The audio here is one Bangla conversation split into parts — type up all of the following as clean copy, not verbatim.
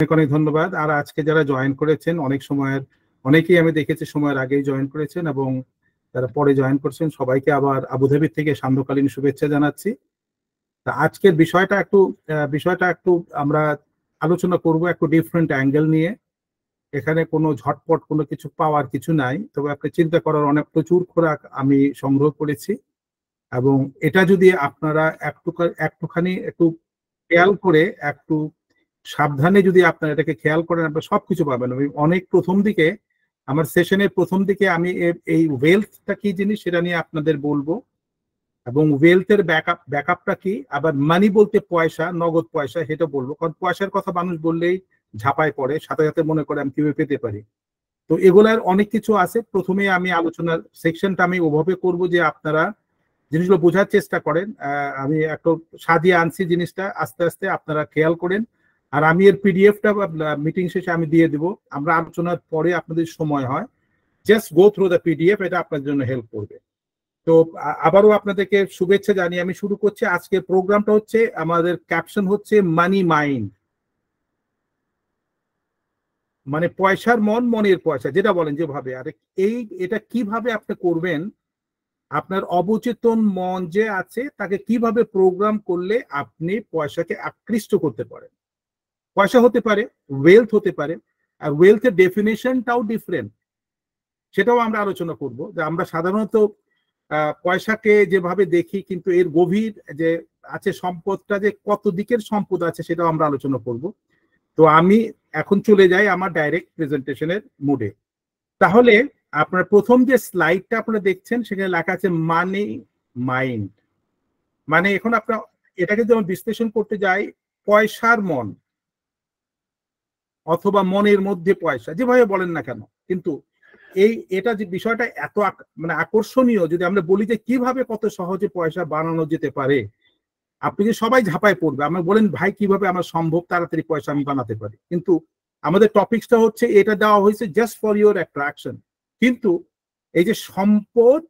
অনেক অনেক ধন্যবাদ। আর আজকে যারা জয়েন করেছেন, অনেকেই আমি দেখেছি সময়ের আগেই জয়েন করেছেন এবং যারা পরে জয়েন করছেন সবাইকে আবার আবুধাবি থেকে সান্ধ্যকালীন শুভেচ্ছা জানাচ্ছি। তা আজকের বিষয়টা একটু আমরা আলোচনা করব একটু ডিফারেন্ট অ্যাঙ্গেল নিয়ে। এখানে কোনো ঝটপট কোনো কিছু পাওয়ার কিছু নাই, তবে আপনি চিন্তা করার অনেক প্রচুর খোরাক আমি সংগ্রহ করেছি এবং এটা যদি আপনারা একটুখানি একটু খেয়াল করে একটু সাবধানে যদি আপনারা এটাকে খেয়াল করেন, আপনারা সবকিছু পাবেন। আমি অনেক প্রথম দিকে আমার সেশনের প্রথম দিকে আমি এই ওয়েলথটা কি জিনিস সেটা নিয়ে আপনাদের বলবো এবং ওয়েলথের ব্যাকআপটা কি, আবার মানি বলতে পয়সা, নগদ পয়সা, সেটা বলবো। কারণ পয়সার কথা মানুষ বললেই ঝাঁপায় পড়ে, সাথে সাথে মনে করে আমি কিভাবে পেতে পারি। তো এগুলার অনেক কিছু আছে। প্রথমে আমি আলোচনার সেকশনটা আমি ওভাবে করব যে আপনারা জিনিসগুলো বোঝার চেষ্টা করেন। আমি একটু সাজিয়ে আনছি জিনিসটা, আস্তে আস্তে আপনারা খেয়াল করেন। আর আমি এর পিডিএফটা মিটিং শেষে আমি দিয়ে দিব। আমরা আলোচনার পরে আপনাদের সময় হয়, just go through the PDF, এটা আপনার জন্য হেল্প করবে। তো আবারও আপনাদেরকে শুভেচ্ছা জানিয়ে আমি শুরু করছি। আজকের প্রোগ্রামটা হচ্ছে, আমাদের ক্যাপশন হচ্ছে মানি মাইন্ড, মানে পয়সার মন, মনের পয়সা যেটা বলেন যেভাবে। আর এটা কিভাবে আপনি করবেন, আপনার অবচেতন মন যে আছে তাকে কিভাবে প্রোগ্রাম করলে আপনি পয়সাকে আকৃষ্ট করতে পারেন। পয়সা হতে পারে, ওয়েলথ হতে পারে, আর ওয়েলথের ডেফিনেশনটাও ডিফারেন্ট, সেটাও আমরা আলোচনা করব। যে আমরা সাধারণত পয়সাকে যেভাবে দেখি, কিন্তু এর গভীর যে আছে সম্পদটা, যে কত দিকের সম্পদ আছে, সেটাও আমরা আলোচনা করব। তো আমি এখন চলে যাই আমার ডাইরেক্ট প্রেজেন্টেশনের মুডে। তাহলে আপনার প্রথম যে স্লাইডটা আপনারা দেখছেন সেখানে লেখা আছে মানি মাইন্ড। মানে এখন আপনার এটাকে যখন বিশ্লেষণ করতে যাই, পয়সার মন অথবা মনের মধ্যে পয়সা, যেভাবে বলেন না কেন, কিন্তু এটা যে বিষয়টা এত মানে আকর্ষণীয়, যদি আমরা বলি যে কিভাবে কত সহজে পয়সা বানানো যেতে পারে, আপনি যে সবাই ঝাঁপায় পড়বে। আমরা বলেন ভাই কিভাবে আমার সম্ভব তাড়াতাড়ি পয়সা আমি বানাতে পারি, কিন্তু আমাদের টপিকসটা হচ্ছে এটা দেওয়া হয়েছে জাস্ট ফর ইউর অ্যাট্রাকশন। কিন্তু এই যে সম্পদ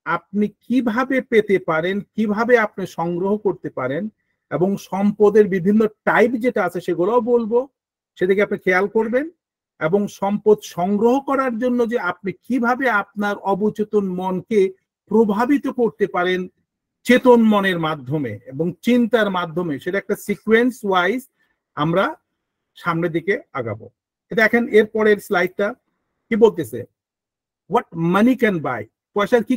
আপনি কিভাবে পেতে পারেন, কিভাবে আপনি সংগ্রহ করতে পারেন, এবং সম্পদের বিভিন্ন টাইপ যেটা আছে সেগুলোও বলবো, সেদিকে আপনি খেয়াল করবেন। এবং সম্পদ সংগ্রহ করার জন্য যে আপনি কিভাবে আপনার অবচেতন মনকে প্রভাবিত করতে পারেন চেতন মনের মাধ্যমে এবং চিন্তার মাধ্যমে, সেটা একটা সিকোয়েন্স ওয়াইজ আমরা সামনের দিকে আগাবো। দেখেন এরপরের স্লাইডটা কি বলতেছে, হোয়াট মানি ক্যান বাই। পয়সা কি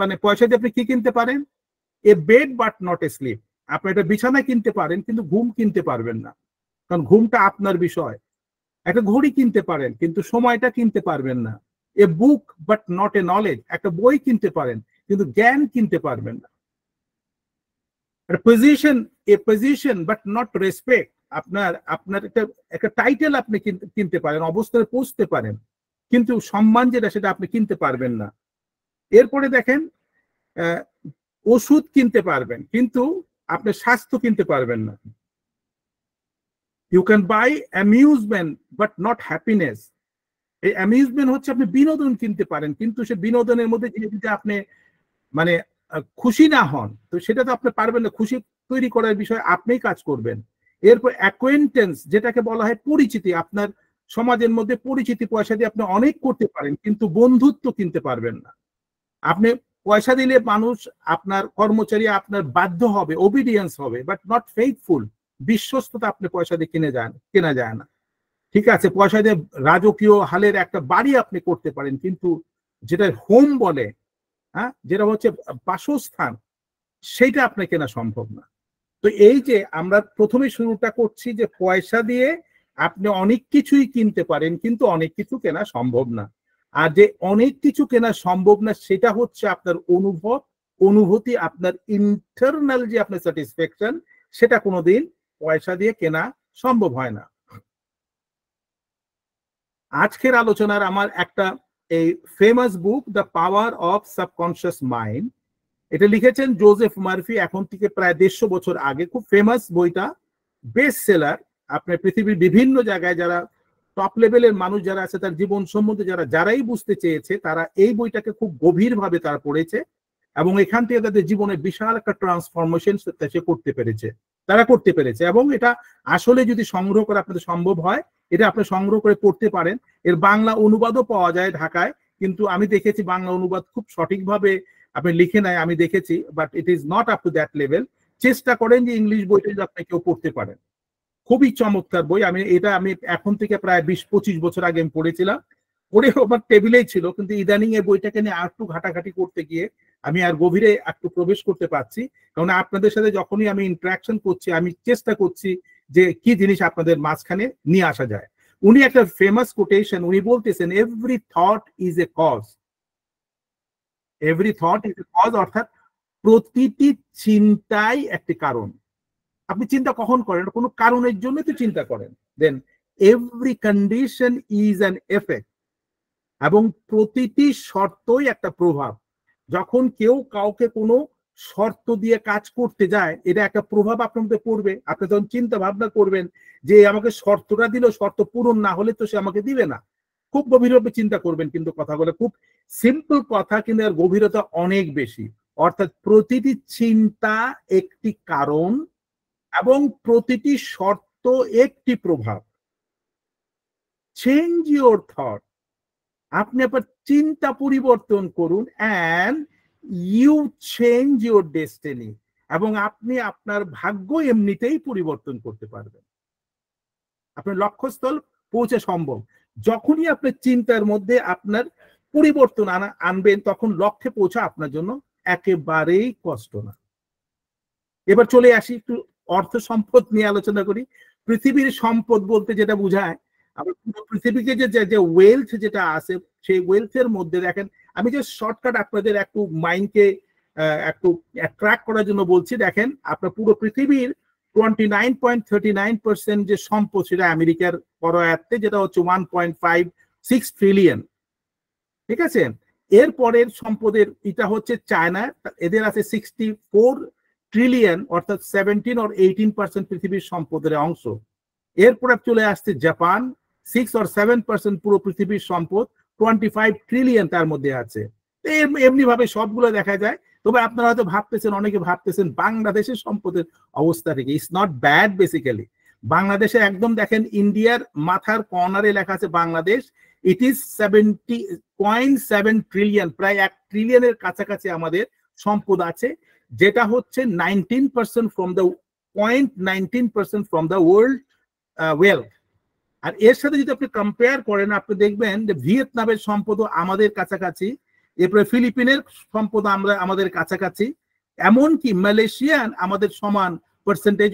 মানে পয়সা দিয়ে আপনি কি কিনতে পারেন? A bed but not a sleep. আপনি একটা বিছানা কিনতে পারেন, কিন্তু ঘুম কিনতে পারবেন না, কারণ ঘুমটা আপনার বিষয়। একটা ঘড়ি কিনতে পারেন, কিন্তু সময়টা কিনতে পারবেন না। A book but not a knowledge. একটা বই কিনতে পারেন, কিন্তু জ্ঞান কিনতে পারবেন না। A position but not respect. আপনার একটা টাইটেল আপনি কিনতে পারেন, অবস্থায় পৌঁছতে পারেন, কিন্তু সম্মান যেটা সেটা আপনি কিনতে পারবেন না। এরপরে দেখেন, ওষুধ কিনতে পারবেন, কিন্তু আপনি স্বাস্থ্য কিনতে পারবেন না। You can buy amusement but not happiness. এই অ্যামিউজমেন্ট হচ্ছে আপনি বিনোদন কিনতে পারেন, কিন্তু সে বিনোদনের মধ্যে যদি আপনি মানে খুশি না হন, তো সেটা তো আপনি পারবেন না। খুশি তৈরি করার বিষয়ে আপনিই কাজ করবেন। এরপর অ্যাকোয়েন্টেন্স, যেটাকে বলা হয় পরিচিতি। আপনার সমাজের মধ্যে পরিচিতি পয়সা দিয়ে আপনি অনেক করতে পারেন, কিন্তু বন্ধুত্ব কিনতে পারবেন না। আপনি পয়সা দিলে মানুষ, আপনার কর্মচারী আপনার বাধ্য হবে, ওবিডিয়েন্স হবে, বাট নট ফেইথফুল। বিশ্বস্ততা আপনি পয়সা দিয়ে কেনা যায় না। ঠিক আছে, পয়সা দিয়ে রাজকীয় হালের একটা বাড়ি আপনি করতে পারেন, কিন্তু যেটা হোম বলে, হ্যাঁ, যেটা হচ্ছে বাসস্থান, সেইটা আপনি কেনা সম্ভব না। তো এই যে আমরা প্রথমে শুরুটা করছি যে পয়সা দিয়ে আপনি অনেক কিছুই কিনতে পারেন, কিন্তু অনেক কিছু কেনা সম্ভব না। আর যে অনেক কিছু কেনা সম্ভব না, সেটা হচ্ছে আপনার অনুভূতি, আপনার ইন্টারনাল যে আপনার স্যাটিসফ্যাকশন, সেটা কোনোদিন পয়সা দিয়ে কেনা সম্ভব হয় না। আজকের আলোচনার আমার একটা এই famous book, the power of subconscious mind, এটা লিখেছেন জোসেফ মার্ফি, এখন থেকে প্রায় 150 বছর আগে। খুব ফেমাস বইটা, বেস্ট সেলার। আপনার পৃথিবীর বিভিন্ন জায়গায় যারা টপ লেভেলের মানুষ যারা আছে, তার জীবন সম্বন্ধে যারাই বুঝতে চেয়েছে, তারা এই বইটাকে খুব গভীরভাবে তারা পড়েছে এবং এখান থেকে তাদের জীবনে বিশাল একটা ট্রান্সফরমেশন সে করতে পেরেছে। তারা করতে পেরেছে, এবং এটা আসলে যদি সংগ্রহ করে আপনাদের সম্ভব হয়, এটা আপনি সংগ্রহ করে পড়তে পারেন। এর বাংলা অনুবাদও পাওয়া যায় ঢাকায়, কিন্তু আমি দেখেছি বাংলা অনুবাদ খুব সঠিকভাবে আপনি লিখে নেয়, আমি দেখেছি, but it is not up to that level. চেষ্টা করেন যে ইংলিশ বইটা যদি আপনি কেউ পড়তে পারেন, খুবই চমৎকার বই। আমি এখন থেকে প্রায় 20-25 বছর আগে আমি পড়েছিলাম, পড়ে আমার টেবিলেই ছিল, কিন্তু ইদানিং এই বইটাকে নিয়ে আর একটু ঘাটাঘাটি করতে গিয়ে আমি আর গভীরে একটু প্রবেশ করতে পারছি, কারণ আপনাদের সাথে যখনই আমি ইন্টারাকশন করছি আমি চেষ্টা করছি যে কি জিনিস আপনাদের মাঝখানে নিয়ে আসা যায়। উনি একটা ফেমাস কোটেশন উনি বলতেছেন, every thought is a cause, every thought is a cause, অর্থাৎ প্রতিটি চিন্তাই একটি কারণ। আপনি চিন্তা কখন করেন? কোনো কারণের জন্য তো চিন্তা করেন। Then every condition is an effect, এবং প্রতিটি শর্তই একটা প্রভাব। যখন কেউ কাউকে কোনো শর্ত দিয়ে কাজ করতে যায়, এটা একটা প্রভাব আপনার মধ্যে পড়বে। আপনি তখন চিন্তা ভাবনা করবেন যে আমাকে শর্তটা দিল, শর্ত পূরণ না হলে তো সে আমাকে দিবে না। খুব গভীরভাবে চিন্তা করবেন, কিন্তু কথাগুলো খুব সিম্পল কথা, কিন্তু এর গভীরতা অনেক বেশি। অর্থাৎ প্রতিটি চিন্তা একটি কারণ এবং প্রতিটি শর্ত একটি প্রভাব। চেঞ্জ ইউর থট, আপনি আপনার চিন্তা পরিবর্তন করুন, and you change your destiny, এবং আপনি আপনার ভাগ্য এমনিতেই পরিবর্তন করতে পারবেন। আপনার লক্ষ্যস্থল পৌঁছে সম্ভব। যখনই আপনার চিন্তার মধ্যে আপনার পরিবর্তন আনবেন, তখন লক্ষ্যে পৌঁছা আপনার জন্য একেবারেই কষ্ট না। এবার চলে আসি একটু অর্থ সম্পদ নিয়ে আলোচনা করি। পৃথিবীর সম্পদ বলতে যেটা বোঝায়, আবার পুরো পৃথিবীকে যে ওয়েলথ যেটা আছে, সেই ওয়েলথের মধ্যে দেখেন, আমি যে শর্টকাট আপনাদের একটু মাইন্ডকে একটু অ্যাট্রাক্ট করার জন্য বলছি। দেখেন, আপনার পুরো পৃথিবীর 29.39% যে সম্পদ, সেটা আমেরিকার করায়ত্তে, যেটা হচ্ছে 1.56 ট্রিলিয়ন। ঠিক আছে, এরপরের সম্পদের এটা হচ্ছে চায়না, এদের আছে 64 ট্রিলিয়ন, অর্থাৎ 17 or 18% পৃথিবীর সম্পদের অংশ। এরপরে চলে আসছে জাপান, 6 or 7% পুরো পৃথিবীর সম্পদ, 25 ট্রিলিয়ন তার মধ্যে আছে। এমনি ভাবে সবগুলো দেখা যায়। তবে আপনারা হয়তো ভাবতেছেন, অনেকে ভাবতেছেন বাংলাদেশের সম্পদের অবস্থা থেকে, ইটস নট ব্যাড বেসিক্যালি। বাংলাদেশে একদম দেখেন, ইন্ডিয়ার মাথার কর্নারে লেখা আছে বাংলাদেশ, ইট ইজ 70.7 ট্রিলিয়ন, প্রায় 1 ট্রিলিয়নের কাছাকাছি আমাদের সম্পদ আছে, যেটা হচ্ছে 19% from the 0.19% from the world wealth. আর এর সাথে যদি আপনি কম্পেয়ার করেন, আপনি দেখবেন যে ভিয়েতনামের সম্পদও আমাদের কাছাকাছি, এরপরে ফিলিপিনের সম্পদ আমাদের কাছাকাছি, এমনকি মালয়েশিয়ান আমাদের সমান পার্সেন্টেজ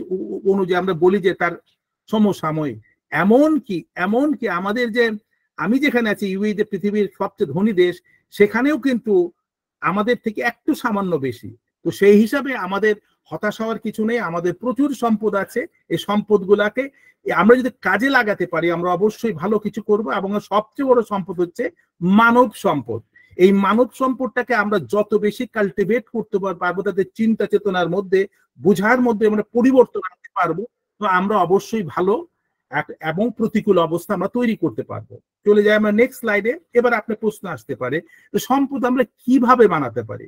অনুযায়ী আমরা বলি যে তার সমসাময়িক। এমনকি আমাদের যে, আমি যেখানে আছি ইউএই, যে পৃথিবীর সবচেয়ে ধনী দেশ, সেখানেও কিন্তু আমাদের থেকে একটু সামান্য বেশি। তো সেই হিসাবে আমাদের হতাশ হওয়ার কিছু নেই, আমাদের প্রচুর সম্পদ আছে। এই সম্পদগুলাকে আমরা যদি কাজে লাগাতে পারি, আমরা অবশ্যই ভালো কিছু করব। এবং সবচেয়ে বড় সম্পদ হচ্ছে মানব সম্পদ। এই মানব সম্পদটাকে আমরা যত বেশি কাল্টিভেট করতে পারবো, তাদের চিন্তা চেতনার মধ্যে, বুঝার মধ্যে আমরা পরিবর্তন আনতে পারবো, তো আমরা অবশ্যই ভালো এবং প্রতিকূল অবস্থা আমরা তৈরি করতে পারবো। চলে যাই আমরা নেক্সট স্লাইডে। এবার আপনার প্রশ্ন আসতে পারে, তো সম্পদ আমরা কিভাবে বানাতে পারি?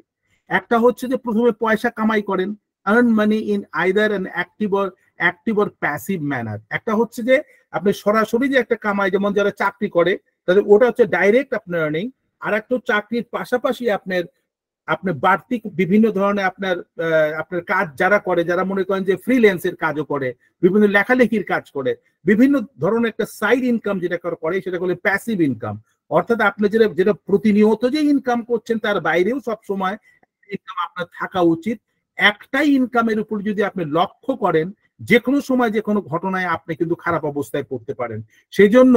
একটা হচ্ছে যে প্রথমে পয়সা কামাই করেন, earn money in either an active or passive manner। একটা হচ্ছে যে আপনি সরাসরি যে একটা কামাই, যেমন যারা চাকরি করে তাদের ওটা হচ্ছে ডাইরেক্ট আপনার আর্নিং। আর একটা চাকরির পাশাপাশি আপনার বাড়তি বিভিন্ন ধরনের আপনার কাজ যারা করে, যারা মনে করেন যে ফ্রিল্যান্সের কাজও করে, বিভিন্ন লেখালেখির কাজ করে, বিভিন্ন ধরনের একটা সাইড ইনকাম যেটা করে, সেটা বলে প্যাসিভ ইনকাম। অর্থাৎ আপনি যেটা প্রতিনিয়ত যে ইনকাম করছেন, তার বাইরেও সবসময় ইনকাম আপনার থাকা উচিত। একটাই ইনকামের উপর যদি আপনি লক্ষ্য করেন, যে কোনো সময় যে কোনো ঘটনায় আপনি কিন্তু খারাপ অবস্থায় পড়তে পারেন। সেই জন্য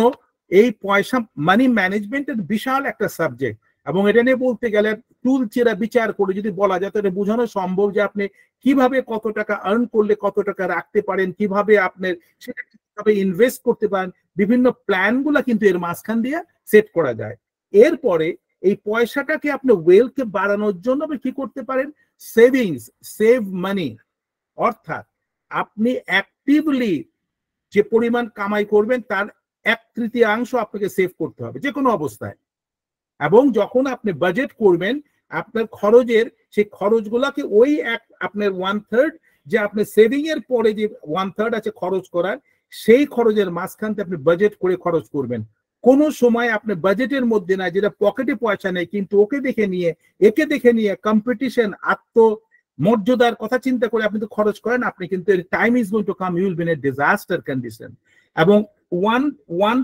এই পয়সা, মানি ম্যানেজমেন্টের বিশাল একটা সাবজেক্ট, এবং এটা নিয়ে বলতে গেলে টুল চেরা বিচার করে যদি বলা যায়, তাহলে বোঝানো সম্ভব যে আপনি কিভাবে কত টাকা আর্ন করলে কত টাকা রাখতে পারেন, কিভাবে আপনার সেটা কিভাবে ইনভেস্ট করতে পারেন, বিভিন্ন প্ল্যান গুলা কিন্তু এর মাঝখান দিয়ে সেট করা যায়। এরপরে এই পয়সাটাকে আপনি ওয়েলথকে বাড়ানোর জন্য কি করতে পারেন? সেভিংস, সেভ মানি, অর্থাৎ আপনি অ্যাক্টিভলি যে পরিমাণ কামাই করবেন তার 1/3 আপনাকে সেভ করতে হবে যে কোনো অবস্থায়। এবং যখন আপনি বাজেট করবেন আপনার খরচের, সেই খরচগুলোকে ওই আপনার 1/3 যে আপনি সেভিং এর পরে যে 1/3 আছে খরচ করার, সেই খরচের মাঝখান থেকে আপনি বাজেট করে খরচ করবেন। কোনো সময় আপনি বাজেটের মধ্যে না, যেটা পকেটে পয়সা নেই কিন্তু ওকে দেখে নিয়ে একে দেখে নিয়ে কম্পিটিশন, আত্মমর্যাদার কথা চিন্তা করে আপনি তো খরচ করেন, আপনি কিন্তু time is going to come, you will be in a disaster condition. এবং ওয়ান ওয়ান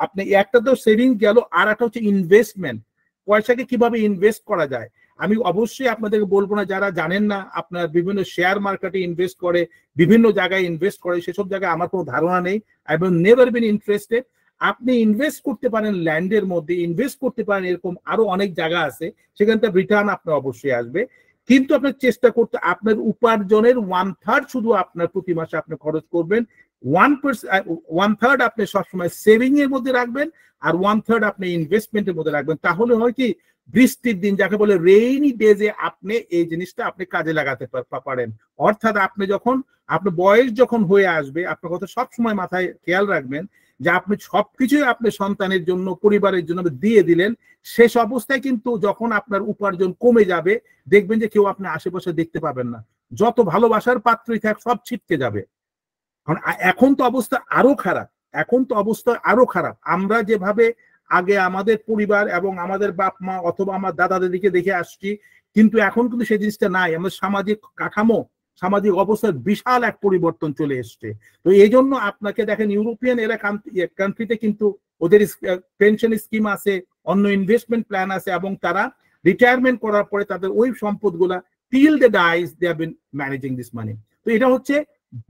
আপনি একটা তো সেভিং গেল, আর একটা হচ্ছে ইনভেস্টমেন্ট, পয়সাকে কিভাবে ইনভেস্ট করা যায়। আমি অবশ্যই আপনাদেরকে বলবো না, যারা জানেন না আপনার বিভিন্ন শেয়ার মার্কেটে ইনভেস্ট করে, বিভিন্ন জায়গায় ইনভেস্ট করে, সেসব জায়গায় আমার কোনো ধারণা নেই, I have never been interested. আপনি ইনভেস্ট করতে পারেন ল্যান্ডের মধ্যে, ইনভেস্ট করতে পারেন এরকম আরো অনেক জায়গা আছে, সেখান থেকে রিটার্ন আপনার অবশ্যই আসবে। কিন্তু আপনার চেষ্টা করতে, আপনার উপার্জনের 1/3 শুধু আপনার প্রতি মাসে আপনি খরচ করবেন, 1/3 আপনি সবসময় সেভিং এর মধ্যে রাখবেন, আর 1/3 আপনি ইনভেস্টমেন্টের মধ্যে রাখবেন। তাহলে হয় কি, বৃষ্টির দিন যাকে বলে রেইনি ডেজে আপনি এই জিনিসটা আপনি কাজে লাগাতে পারেন। অর্থাৎ আপনি যখন আপনার বয়স যখন হয়ে আসবে, আপনার কথা সবসময় মাথায় খেয়াল রাখবেন যে আপনি সবকিছুই আপনি সন্তানের জন্য, পরিবারের জন্য দিয়ে দিলেন, শেষ অবস্থায় কিন্তু যখন আপনার উপার্জন কমে যাবে, দেখবেন যে কেউ আপনি আশেপাশে দেখতে পাবেন না, যত ভালোবাসার পাত্রই থাক সব ছিটকে যাবে। কারণ এখন তো অবস্থা আরো খারাপ, এখন তো অবস্থা আরো খারাপ। আমরা যেভাবে আগে আমাদের পরিবার এবং আমাদের বাপ মা অথবা আমার দাদা দাদিকে দেখে আসছি, কিন্তু এখন কিন্তু সেই জিনিসটা নাই। আমাদের সামাজিক কাঠামো, সামাজিক অবস্থার বিশাল এক পরিবর্তন চলে এসছে। তো এই জন্য আপনাকে দেখেন, ইউরোপিয়ান এরা কান্ট্রিতে কিন্তু ওদের পেনশন স্কিম আছে, অন্য ইনভেস্টমেন্ট প্ল্যান আছে, এবং তারা রিটায়ারমেন্ট করার পরে তাদের ওই সম্পদগুলা till they dies they have been managing this money. তো এটা হচ্ছে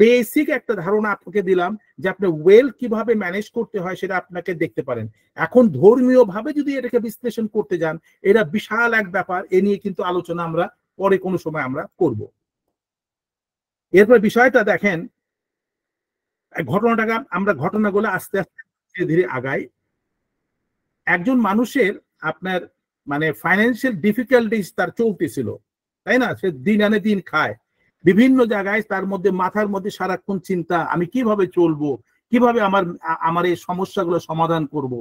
বেসিক একটা ধারণা আপনাকে দিলাম যে আপনি ওয়েলথ কিভাবে ম্যানেজ করতে হয় সেটা আপনাকে দেখতে পারেন। এখন ধর্মীয় ভাবে যদি এটাকে বিশ্লেষণ করতে যান, এটা বিশাল এক ব্যাপার, এ নিয়ে কিন্তু আলোচনা আমরা পরে কোনো সময় আমরা করব। এরপর বিষয়টা দেখেন, ঘটনাটাকে আমরা ঘটনাগুলো আস্তে আস্তে ধীরে ধীরে আগাই। একজন মানুষের আপনার মানে ফাইন্যান্সিয়াল ডিফিকাল্টিস তার চলতেছিল, তাই না? সে দিন আনে দিন খায়, বিভিন্ন জায়গায় তার মধ্যে মাথার মধ্যে সারাক্ষণ চিন্তা, আমি কিভাবে চলবো, কিভাবে আমার এই সমস্যাগুলো সমাধান করব।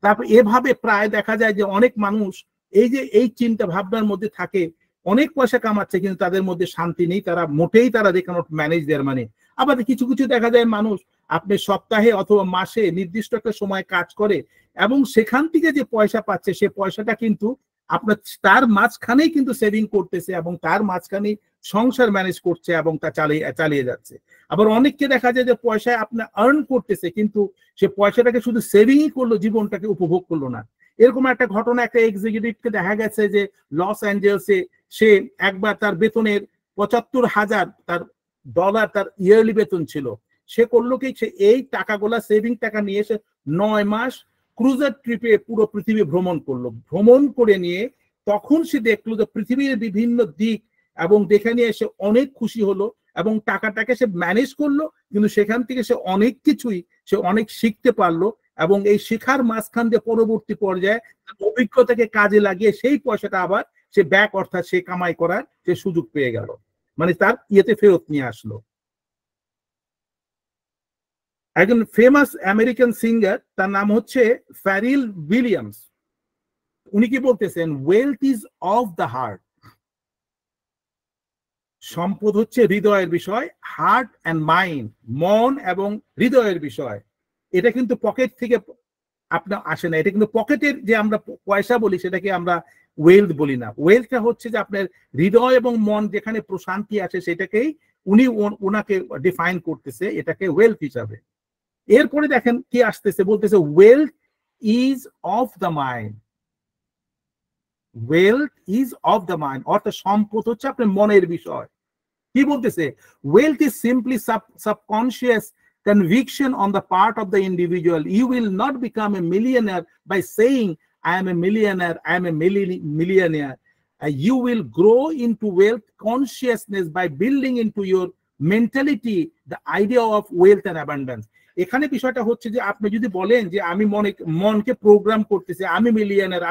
তারপর এভাবে প্রায় দেখা যায় যে অনেক মানুষ এই যে এই চিন্তা ভাবনার মধ্যে থাকে, অনেক পয়সা কামাচ্ছে কিন্তু তাদের মধ্যে শান্তি নেই, তারা মোটেই তারা দে ক্যানট ম্যানেজ দেয়ার মানি। আবার কিছু কিছু দেখা যায় মানুষ আপনি সপ্তাহে অথবা মাসে নির্দিষ্ট একটা সময় কাজ করে এবং সেখান থেকে যে পয়সা পাচ্ছে সে পয়সাটা কিন্তু আপনার তার মাঝখানেই কিন্তু সেভিং করতেছে এবং তার মাঝখানেই সংসার ম্যানেজ করছে এবং তা চালিয়ে যাচ্ছে। আবার অনেককে দেখা যায় যে পয়সা আপনি আর্ন করতেছে কিন্তু সে পয়সাটাকে শুধু সেভিংই করলো, জীবনটাকে উপভোগ করলো না। এরকম একটা ঘটনা, একটা এক্সিকিউটিভকে দেখা গেছে যে লস অ্যাঞ্জেলসে সে একবার তার বেতনের ৭৫,০০০ তার ডলার তার ইয়ারলি বেতন ছিল। সে করলো কি, সে এই টাকাগুলা সেভিং টাকা নিয়ে এসে ৯ মাস ক্রুজার ট্রিপে পুরো পৃথিবী ভ্রমণ করলো। ভ্রমণ করে নিয়ে তখন সে দেখলো যে পৃথিবীর বিভিন্ন দিক এবং দেখে নিয়ে সে অনেক খুশি হলো এবং টাকাটাকে সে ম্যানেজ করলো, কিন্তু সেখান থেকে সে অনেক কিছুই সে অনেক শিখতে পারলো এবং এই শেখার মাঝখান দিয়ে পরবর্তী পর্যায়ে অভিজ্ঞতাকে কাজে লাগিয়ে সেই পয়সাটা আবার সে ব্যাক, অর্থাৎ সে কামাই করার সে সুযোগ পেয়ে গেল, মানে তার ইয়েতে ফেরত নিয়ে আসলো। একজন ফেমাস আমেরিকান সিঙ্গার, তার নাম হচ্ছে ফ্যারিল উইলিয়ামস, উনি কি বলতেছেন, wealth is of the heart, সম্পদ হচ্ছে হৃদয়ের বিষয়, হার্ট অ্যান্ড মাইন্ড, মন এবং হৃদয়ের বিষয়। এটা কিন্তু পকেট থেকে আপনার আসে না, এটা কিন্তু পকেটের যে আমরা পয়সা বলি সেটাকে আমরা ওয়েলথ বলি না। ওয়েলথটা হচ্ছে যে আপনার হৃদয় এবং মন যেখানে প্রশান্তি আছে সেটাকেই উনি ওনাকে ডিফাইন করতেছে, এটাকে ওয়েলথ হিসাবে। এরপরে দেখেন কি আসতেছে, বলতেছে wealth is of the mind, wealth is of the mind, অর্থাৎ সম্পদ হচ্ছে আপনার মনের বিষয়। কি বলতেছে, wealth is simply subconscious conviction on the part of the individual. You will not become a millionaire by saying I am a millionaire, I am a millionaire. You will grow into wealth consciousness by building into your mentality the idea of wealth and abundance. এখানে বিষয়টা হচ্ছে যে আপনি যদি বলেন যে আমি মনকে প্রোগ্রাম করতেছি আমি মিলিয়নার,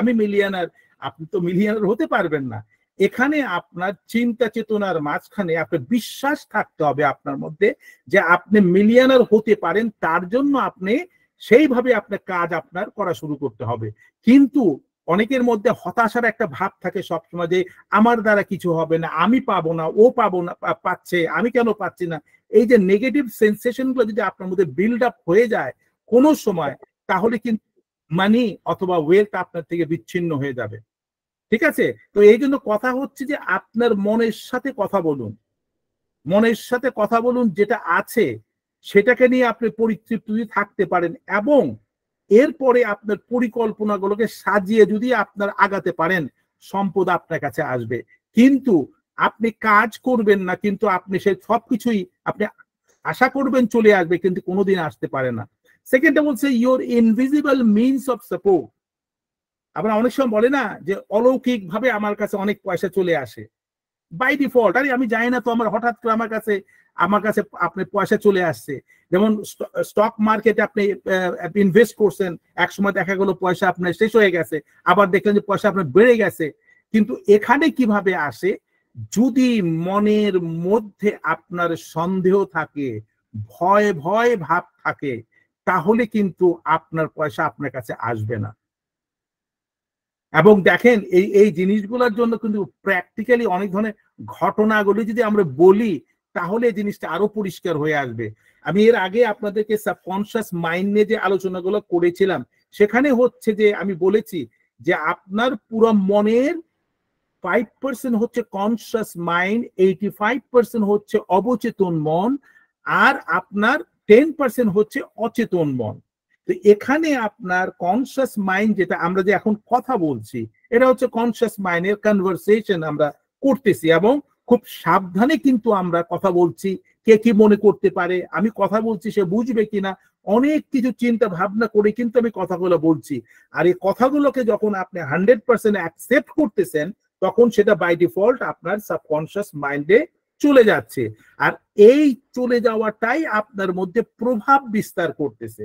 আপনি তো মিলিয়নার হতে পারবেন না। এখানে আপনার চিন্তা চেতনার মাঝখানে আপনার বিশ্বাস থাকতে হবে আপনার মধ্যে যে আপনি মিলিয়নার হতে পারেন, তার জন্য আপনি সেইভাবে আপনার কাজ আপনার করা শুরু করতে হবে। কিন্তু অনেকের মধ্যে হতাশার একটা ভাব থাকে সবসময়, যে আমার দ্বারা কিছু হবে না, আমি পাবো না, ও পাবো না, পাচ্ছে, আমি কেন পাচ্ছি না। এই যে নেগেটিভ সেন্সেশন গুলো যদি আপনার মধ্যে বিল্ড আপ হয়ে যায় কোনো সময়, তাহলে কিন্তু মানি অথবা ওয়েলথ আপনার থেকে বিচ্ছিন্ন হয়ে যাবে। ঠিক আছে? তো এই জন্য কথা হচ্ছে যে আপনার মনের সাথে কথা বলুন, মনের সাথে কথা বলুন, যেটা আছে সেটাকে নিয়ে আপনি পরিতৃপ্ত যদি থাকতে পারেন, এবং এরপরে আপনার পরিকল্পনাগুলোকে সাজিয়ে যদি আপনার আগাতে পারেন, সম্পদ আপনার কাছে আসবে। কিন্তু আপনি কাজ করবেন না, কিন্তু আপনি সেই সবকিছুই আপনি আশা করবেন চলে আসবে, কিন্তু কোনোদিন আসতে পারে না। সেকেন্ডটা বলছে your invisible means of support. আমরা অনেক সময় বলে না যে অলৌকিক ভাবে আমার কাছে অনেক পয়সা চলে আসে বাই ডিফল্ট, আরে আমি জানি না তো, আমার হঠাৎ করে আমার কাছে আপনি পয়সা চলে আসছে। যেমন স্টক মার্কেটে আপনি ইনভেস্ট করছেন, এক সময় দেখা গেল পয়সা আপনার শেষ হয়ে গেছে, আবার দেখলেন যে পয়সা আপনার বেড়ে গেছে। কিন্তু এখানে কিভাবে আসে? যদি মনের মধ্যে আপনার সন্দেহ থাকে, ভয় ভয় ভাব থাকে, তাহলে কিন্তু আপনার পয়সা আপনার কাছে আসবে না। এবং দেখেন এই এই জিনিসগুলোর জন্য কিন্তু প্র্যাকটিক্যালি অনেক ধরনের ঘটনাগুলি যদি আমরা বলি, তাহলে এই জিনিসটা আরো পরিষ্কার হয়ে আসবে। আমি এর আগে আপনাদেরকে সাবকনশিয়াস মাইন্ড নিয়ে যে আলোচনাগুলো করেছিলাম, সেখানে হচ্ছে যে আমি বলেছি যে আপনার পুরো মনের 5% হচ্ছে কনশিয়াস মাইন্ড, 85% হচ্ছে অবচেতন মন, আর আপনার 10% হচ্ছে অচেতন মন। তো এখানে আপনার কনশিয়াস মাইন্ড, যেটা আমরা যে এখন কথা বলছি, এটা হচ্ছে কনশিয়াস মাইন্ডের কনভারসেশন আমরা করতেছি, এবং খুব সাবধানে কিন্তু আমরা কথা বলছি। কে কি মনে করতে পারে, আমি কথা বলছি সে বুঝবে কিনা, অনেক কিছু চিন্তা ভাবনা করে কিন্তু আমি কথাগুলো বলছি। আর এই কথাগুলোকে যখন আপনি 100% অ্যাকসেপ্ট করতেছেন, তখন সেটা বাই ডিফল্ট আপনার সাবকনশিয়াস মাইন্ডে চলে যাচ্ছে। আর এই চলে যাওয়াটাই আপনার মধ্যে প্রভাব বিস্তার করতেছে।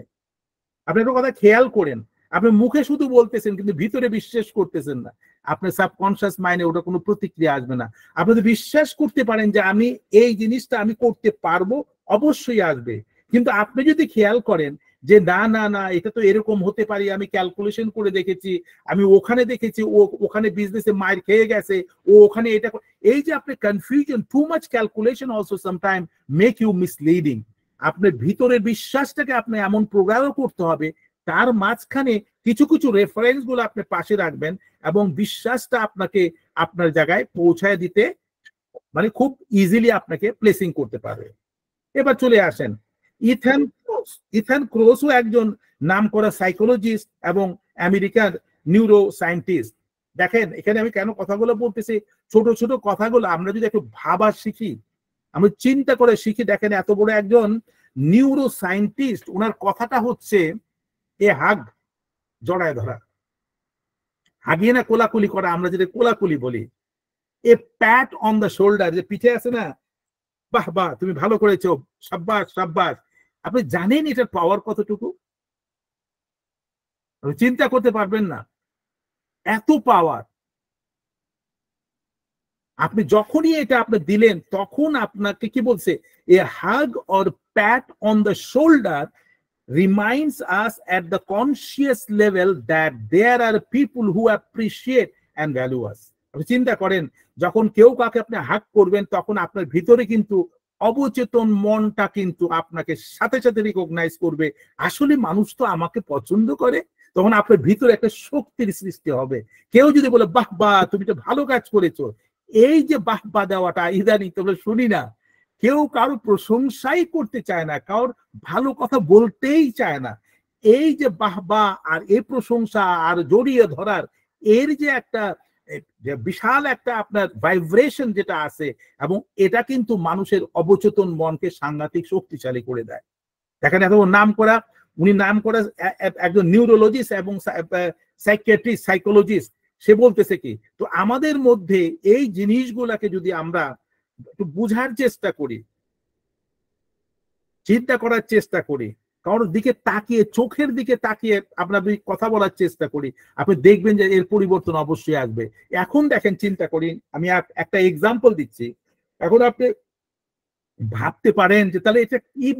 আপনি একটা কথা খেয়াল করেন, আপনি মুখে শুধু বলতেছেন কিন্তু ভিতরে বিশ্বাস করতেছেন না, আপনার সাবকনশিয়াস মাইন্ডে ওটা কোনো প্রতিক্রিয়া আসবে না। আপনি যদি বিশ্বাস করতে পারেন যে আমি এই জিনিসটা আমি করতে পারবো, অবশ্যই আসবে। কিন্তু আপনি যদি খেয়াল করেন যে না না না, এটা তো এরকম হতে পারে, আমি ক্যালকুলেশন করে দেখেছি, আমি ওখানে দেখেছি ও ওখানে বিজনেসে মার খেয়ে গেছে, ও ওখানে এটা, এই যে আপনি confusion, too much calculation also sometime make you misleading. আপনার ভিতরের বিশ্বাসটাকে আপনি এমন প্রোগ্রামও করতে হবে, তার মাঝখানে কিছু কিছু রেফারেন্স গুলো আপনি পাশে রাখবেন, এবং বিশ্বাসটা আপনাকে আপনার জায়গায় পৌঁছায় দিতে, মানে খুব ইজিলি আপনাকে প্লেসিং করতে পারবে। এবার চলে আসেন ইথান ক্রোস। ইথান ক্রোসও একজন নামকরা সাইকোলজিস্ট এবং আমেরিকার নিউরো সায়েন্টিস্ট। দেখেন এখানে আমি কেন কথাগুলো বলতেছি, ছোট ছোট কথাগুলো আমরা যদি একটু ভাবা শিখি, আমি চিন্তা করে শিখি। দেখেন এত বড় একজন নিউরো সায়েন্টিস্ট, ওনার কথাটা হচ্ছে এ হাগ, জড়ায় ধরা, হাগিয়ে না কোলাকুলি করা, আমরা যেটা কোলাকুলি বলি, এ প্যাট অন দ্য শোল্ডার, যে পিঠে আছে না, বাহ বাহ তুমি ভালো করেছো, সাব্বাস সাব্বাস। আপনি জানেন এটার পাওয়ার কতটুকু? আপনি চিন্তা করতে পারবেন না, এত পাওয়ার। আপনি যখনই এটা আপনি দিলেন, তখন আপনাকে কি বলছে, a hug or pat on the shoulder reminds us at the conscious level that there are people who appreciate and value us. আপনি চিন্তা করেন, যখন কেউ কাকে আপনি হাক করবেন, তখন আপনার ভিতরে কিন্তু অবচেতন মনটা কিন্তু আপনাকে সাথে সাথে রিকগনাইজ করবে, আসলে মানুষ তো আমাকে পছন্দ করে। তখন আপনার ভিতরে একটা শক্তির সৃষ্টি হবে। কেউ যদি বলে বাহ বাহ তুমি তো ভালো কাজ করেছো, এই যে বাহ বাহ দেওয়াটা ইদানিং তোমরা শুনি না, কেউ কারো প্রশংসাই করতে চায় না, কারোর ভালো কথা বলতেই চায় না। এই যে বাহবা আর এই প্রশংসা আর জড়িয়ে ধরার, এর যে একটা বিশাল একটা আপনার ভাইব্রেশন যেটা আছে, এবং এটা কিন্তু মানুষের অবচেতন মনকে সাংঘাতিক শক্তিশালী করে দেয়। দেখেন এত নাম করা, উনি নাম করা একজন নিউরোলজিস্ট এবং সাইকিয়াট্রিস্ট, সাইকোলজিস্ট, সে বলতেছে কি, তো আমাদের মধ্যে এই জিনিসগুলাকে যদি আমরা একটু বুঝার চেষ্টা করি, চিন্তা করার চেষ্টা করি, কারোর দিকে তাকিয়ে, চোখের দিকে তাকিয়ে আমরা কথা বলার চেষ্টা করি, আপনি দেখবেন যে এর পরিবর্তন অবশ্যই আসবে। এখন দেখেন চিন্তা করি, আমি একটা এক্সাম্পল দিচ্ছি। এখন আপনি ভাবতে পারেন যে তাহলে এটা কি,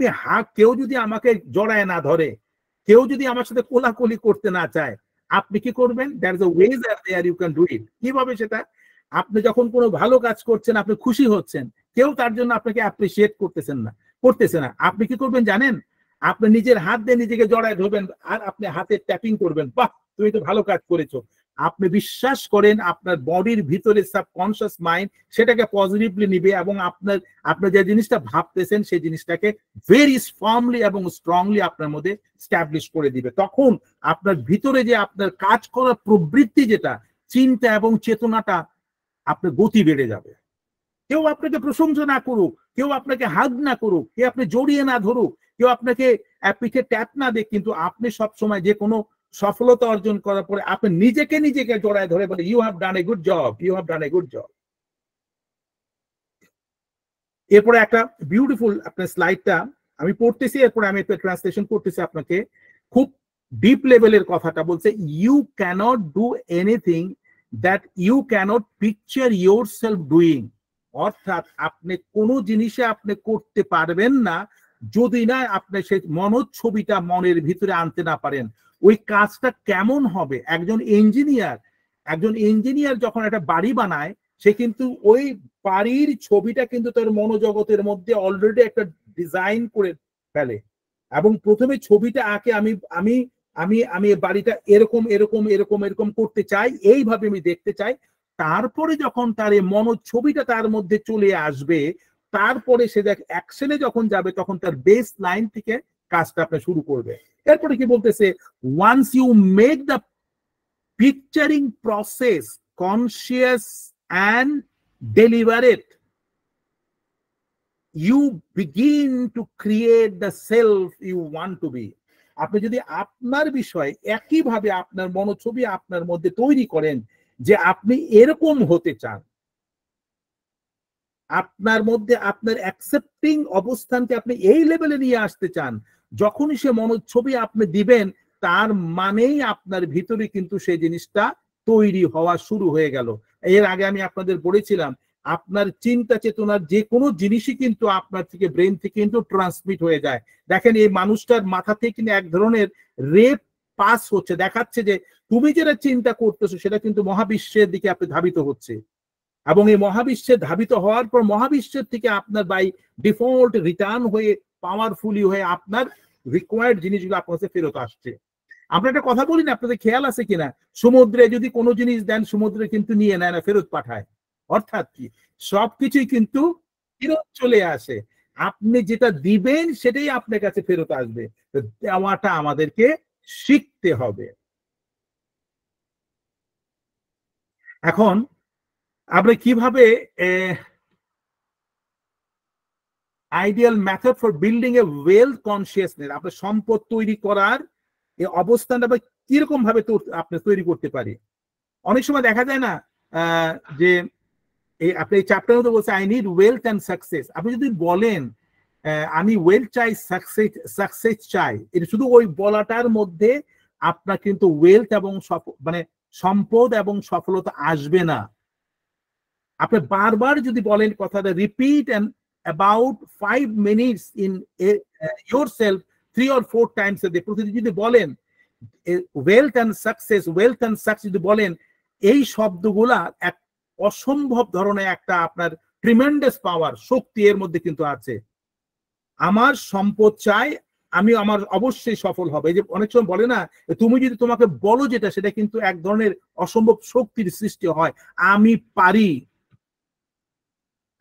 কেউ যদি আমাকে জড়ায় না ধরে, কেউ যদি আমার সাথে কোলাকুলি করতে না চায়, আপনি কি করবেন? There is a ways are there you can do it. কিভাবে সেটা? আপনি যখন কোনো ভালো কাজ করছেন, আপনি খুশি হচ্ছেন, কেউ তার জন্য আপনাকে অ্যাপ্রিসিয়েট করতেছে না, আপনি কি করবেন জানেন? আপনি নিজের হাত দিয়ে নিজেকে জড়ায় ধরবেন আর আপনি হাতে ট্যাপিং করবেন, বাহ তুমি তো ভালো কাজ করেছো। আপনি বিশ্বাস করেন আপনার বডির ভিতরে সাবকনশিয়াস মাইন্ড সেটাকে পজিটিভলি নিবে এবং আপনার আপনি যে জিনিসটা ভাবতেছেন সেই জিনিসটাকে ভেরি ফার্মলি এবং স্ট্রংলি আপনার মধ্যে স্ট্যাবলিশ করে দিবে। তখন আপনার ভিতরে যে আপনার কাজ করার প্রবৃত্তি, যেটা চিন্তা এবং চেতনাটা, আপনার গতি বেড়ে যাবে। কেউ আপনাকে প্রশংসা না করুক, কেউ আপনাকে হাগ না করুক, কেউ আপনি জড়িয়ে না ধরুক, কেউ আপনাকে পিঠে ট্যাপ না দেখ, কিন্তু আপনি সবসময় যে কোনো সফলতা অর্জন করার পরে আপনি নিজেকে জড়ায় ধরে বলে you have done a good job, you have done a good job. এরপরে একটা বিউটিফুল আপনার স্লাইডটা আমি পড়তেছি, এরপরে আমি একটা ট্রান্সলেশন করতেছি আপনাকে। খুব ডিপ লেভেলের কথাটা বলছে, you can't do anything that you can't picture yourself doing. অর্থাৎ আপনি কোনো জিনিসে আপনি করতে পারবেন না যদি না আপনি সেই মনোচ্ছবিটা মনের ভিতরে আনতে না পারেন। ওই কাজটা কেমন হবে? একজন ইঞ্জিনিয়ার যখন একটা বাড়ি বানায়, সে কিন্তু ওই বাড়ির ছবিটা কিন্তু তার মনোজগতের মধ্যে অলরেডি একটা ডিজাইন করে ফেলে এবং প্রথমে ছবিটা আঁকে, আমি আমি আমি আমি বাড়িটা এরকম এরকম এরকম এরকম করতে চাই, এইভাবে আমি দেখতে চাই। তারপরে যখন তার এই মনোছবিটা তার মধ্যে চলে আসবে, তারপরে সে দেখ অ্যাকশনে যখন যাবে, তখন তার বেস লাইন থেকে কাজটা আপনার শুরু করবে। এরপরে কি বলতেছে, once you make the picturing process conscious and deliberate, you begin to create the self you want to be. আপনি যদি আপনার বিষয় একইভাবে আপনার মনোছবি আপনার মধ্যে তৈরি করেন যে আপনি এরকম হতে চান, আপনার মধ্যে আপনার অ্যাকসেপ্টিং অবস্থানকে আপনি এই লেভেলে নিয়ে আসতে চান, যখনই সে মনোছবি আপনি দিবেন, তার মানেই আপনার ভিতরে কিন্তু সেই জিনিসটা তৈরি হওয়া শুরু হয়ে গেল। এর আগে আমি আপনাদের বলেছিলাম, আপনার চিন্তা চেতনার যে কোনো জিনিসই কিন্তু আপনার থেকে ব্রেন থেকে কিন্তু ট্রান্সমিট হয়ে যায়। দেখেন এই মানুষটার মাথা থেকে কিন্তু এক ধরনের রেপ পাস হচ্ছে, দেখাচ্ছে যে তুমি যেটা চিন্তা করতেছো সেটা কিন্তু মহাবিশ্বের দিকে আপনি ধাবিত হচ্ছে এবং এই মহাবিশ্বে ধাবিত হওয়ার পর মহাবিশ্বের থেকে আপনার বাই ডিফল্ট রিটার্ন হয়ে পাওয়ারফুলি হয়ে আপনার রিকোয়ার্ড জিনিসগুলো আপনার কাছে ফেরত আসছে। আমরা একটা কথা বলি না, আপনাদের খেয়াল আছে কিনা, সমুদ্রে যদি কোনো জিনিস দেন সমুদ্রে কিন্তু নিয়ে নেয় না, ফেরত পাঠায়। অর্থাৎ কি, সবকিছুই কিন্তু ফেরত চলে আসে, আপনি যেটা দিবেন সেটাই আপনার কাছে ফেরত আসবে। দেওয়াটা আমাদেরকে শিখতে হবে। এখন আমরা কিভাবে ideal method for building A wealth consciousness, আপনার সম্পদ তৈরি করার এই অবস্থানটা আমরা কিরকম ভাবে আপনি তৈরি করতে পারি। অনেক সময় দেখা যায় না যে আপনি এই চ্যাপ্টার মধ্যে বলছে I need wealth and success. আপনি যদি বলেন আমি ওয়েলথ চাই, সাকসেস চাই, এটা শুধু ওই বলাটার মধ্যে আপনার কিন্তু ওয়েলথ এবং মানে সম্পদ এবং সফলতা আসবে না। আপনি বারবার যদি বলেন কথাটা, repeat and about 5 minutes in yourself 3 or 4 times a day, প্রতিদিন যদি বলেন ওয়েলথ অ্যান্ড সাকসেস যদি বলেন, এই শব্দগুলা এক অসম্ভব ধরনের একটা আপনার ট্রিমেন্ডাস পাওয়ার শক্তি এর মধ্যে কিন্তু আছে। আমার সম্পদ চাই, আমি আমার অবশ্যই সফল হবে। এই যে অনেক সময় বলে না, তুমি যদি তোমাকে বলো যেটা, সেটা কিন্তু এক ধরনের অসম্ভব শক্তির সৃষ্টি হয়। আমি পারি,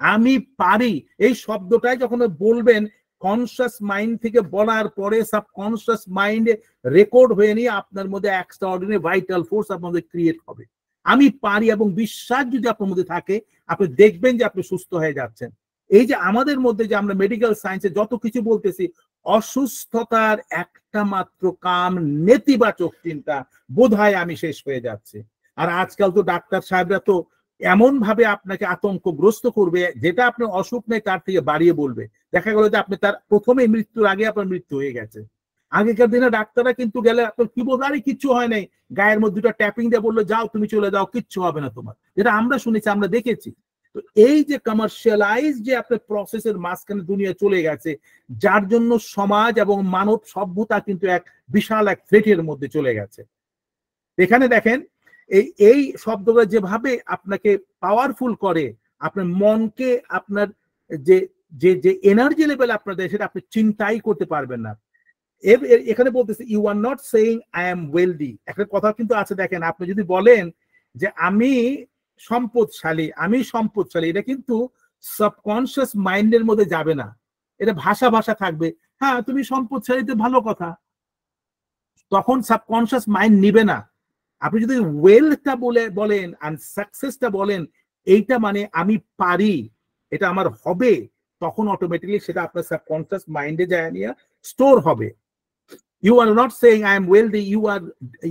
আমি পারি, এই শব্দটাই যখন বলবেন, কনসিয়াস মাইন্ড থেকে বলার পরে সাবকনসিয়াস মাইন্ডে রেকর্ড হয়ে নিয়ে আপনার মধ্যে এক্সট্রাঅর্ডিনারি ভাইটাল ফোর্স আপনাদের ক্রিয়েট হবে। আমি পারি এবং বিশ্বাস যদি আপনার মধ্যে থাকে, আপনি দেখবেন যে আপনি সুস্থ হয়ে যাচ্ছেন। এই যে আমাদের মধ্যে যে আমরা মেডিকেল সায়েন্সে যত কিছু বলতেছি, অসুস্থতার একটা মাত্র কাম নেতিবাচক চিন্তা, বোধহয় আমি শেষ হয়ে যাচ্ছে। আর আজকাল তো ডাক্তার সাহেবরা তো এমন ভাবে আপনাকে আতঙ্কগ্রস্ত করবে, যেটা আপনার অসুখ নেই তার থেকে বাড়িয়ে বলবে। দেখা গেল যে আপনি তার প্রথমে মৃত্যুর আগে আপনার মৃত্যু হয়ে গেছে। আগেকার দিনে ডাক্তাররা কিন্তু গেলে আপনার কি বলবো, আরে কিচ্ছু হয় নাই, গায়ের মধ্যে দুটো ট্যাপিং দিয়ে বললো যাও তুমি চলে যাও, কিচ্ছু হবে না তোমার, যেটা আমরা শুনেছি, আমরা দেখেছি। তো এই যে কমার্শিয়ালাইজ যে আপনার প্রসেসের মাঝখানে দুনিয়া চলে গেছে, যার জন্য সমাজ এবং মানব সভ্যতা কিন্তু এক বিশাল এক থ্রেটের মধ্যে চলে গেছে। এখানে দেখেন এই শব্দগুলো যেভাবে আপনাকে পাওয়ারফুল করে, আপনার মনকে, আপনার যে যে যে এনার্জি লেভেল আপনার দেয় সেটা আপনি চিন্তাই করতে পারবেন না। এখানে বলতেছে you are not saying I am wealthy. একটা কথা কিন্তু আছে, দেখেন আপনি যদি বলেন যে আমি সম্পদশালী, এটা কিন্তু সাবকনশিয়াস মাইন্ডের মধ্যে যাবে না, এটা ভাষা থাকবে। হ্যাঁ তুমি সম্পদশালী, তো ভালো কথা, তখন সাবকনশিয়াস মাইন্ড নিবে না। আপনি যদি ওয়েলথটা বলেন আর সাকসেসটা বলেন, এইটা মানে আমি পারি, এটা আমার হবে, তখন অটোমেটিকলি সেটা আপনার সাবকনশিয়াস মাইন্ডে যায় নিয়ে স্টোর হবে। You are not saying I am wealthy,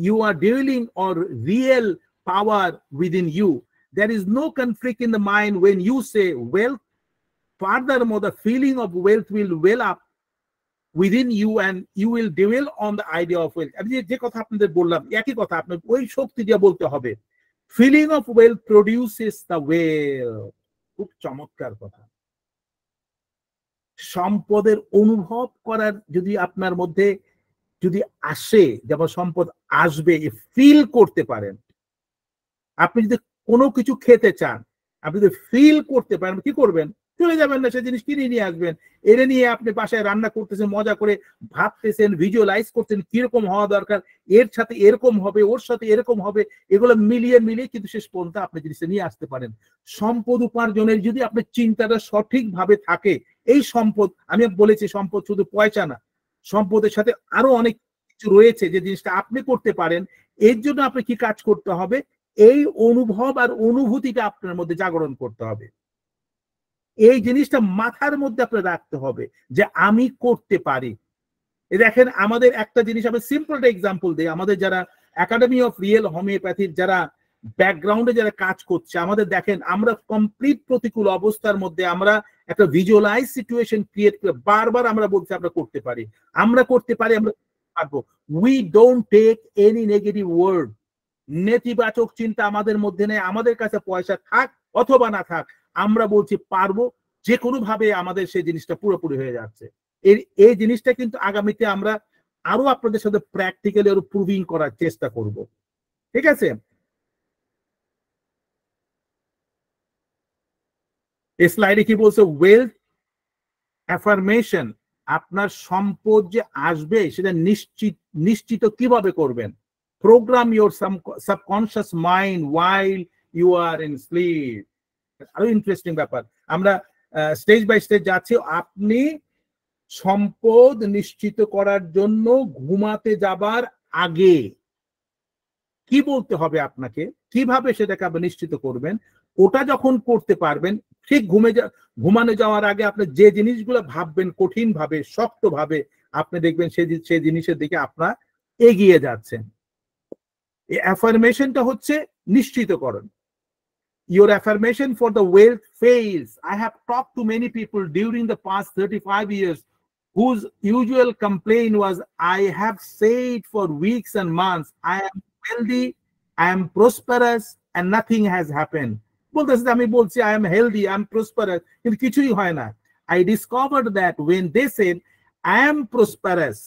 you are dealing or real power within you. There is no conflict in the mind when you say wealth. Furthermore, the feeling of wealth will well up within you and you will dwell on the idea of wealth. আমি যে কথা আপনাদের বললাম একই কথা আপনার ওই শক্তি দিয়ে বলতে হবে। Feeling of wealth produces the wealth. খুব চমৎকার কথা। সম্পদের অনুভব করার যদি আপনার মধ্যে যদি আসে, যেমন সম্পদ আসবে, ফিল করতে পারেন। আপনি যদি কোনো কিছু খেতে চান, আপনি যদি ফিল করতে পারেন, কি করবেন? চলে যাবেন না, সে জিনিস কিনে নিয়ে আসবেন। এনে নিয়ে আপনি বাসায় রান্না করতেছেন, মজা করে ভাবতেছেন, ভিজুয়ালাইজ করছেন কিরকম হওয়া দরকার, এর সাথে এরকম হবে, ওর সাথে এরকম হবে, এগুলো মিলিয়ে কিন্তু শেষ পর্যন্ত আপনি জিনিসটা নিয়ে আসতে পারেন। সম্পদ উপার্জনের যদি আপনার চিন্তাটা সঠিকভাবে থাকে, এই সম্পদ, আমি বলেছি সম্পদ শুধু পয়সা না, সম্পদের সাথে আরো অনেক কিছু রয়েছে যে জিনিসটা আপনি করতে পারেন। এর জন্য আপনি কি কাজ করতে হবে? এই অনুভব আর অনুভূতিটা আপনার মধ্যে জাগরণ করতে হবে। এই জিনিসটা মাথার মধ্যে আপনার রাখতে হবে যে আমি করতে পারি। দেখেন আমাদের একটা জিনিস, আমি সিম্পল এক্সাম্পল দিই, আমাদের যারা একাডেমি অফ রিয়েল হোমিওপ্যাথির যারা ব্যাকগ্রাউন্ডে যারা কাজ করছে, আমাদের দেখেন আমরা কমপ্লিট প্রতিকূল অবস্থার মধ্যে আমরা একটা ভিজুয়ালাইজ সিচুয়েশন ক্রিয়েট করে বারবার আমরা বলছি আমরা করতে পারি, আমরা করতে পারি, আমরা পারবো। We don't take any negative word. নেতিবাচক চিন্তা আমাদের মধ্যে নেই। আমাদের কাছে পয়সা থাক অথবা না থাক, আমরা বলছি পারবো, যে কোনো ভাবে আমাদের সেই জিনিসটা পুরোপুরি হয়ে যাচ্ছে। এই জিনিসটা কিন্তু আগামীতে আমরা আরো আপনাদের সাথে প্র্যাকটিক্যালি আরো প্রুভিং করার চেষ্টা করব। ঠিক আছে? এই স্লাইডে কি বলছে? ওয়েলথ অ্যাফার্মেশন, আপনার সম্পদ যে আসবে সেটা নিশ্চিত কিভাবে করবেন? Program your subconscious mind while you are in sleep। আরো ইন্টারেস্টিং ব্যাপার, আমরা স্টেজ বাই স্টেজ যাচ্ছি। আপনি সম্পদ নিশ্চিত করার জন্য ঘুমাতে যাবার আগে কি বলতে হবে আপনাকে, কিভাবে সেটাকে আপনি নিশ্চিত করবেন, ওটা যখন করতে পারবেন, ঠিক ঘুমানো যাওয়ার আগে আপনি যে জিনিসগুলো ভাববেন কঠিন ভাবে, শক্ত ভাবে, আপনি দেখবেন সেই জিনিসের দিকে আপনার এগিয়ে যাচ্ছেন। এই অ্যাফার্মেশনটা হচ্ছে নিশ্চিতকরণ। Your affirmation for the wealth fails. I have talked to many people during the past 35 years whose usual complaint was, I have said for weeks and months, I am wealthy, I am prosperous, and nothing has happened. বলতেছে আমি বলছি I am healthy, I am prosperous, কিন্তু কিছুই হয় না। I discovered that when they said I am prosperous,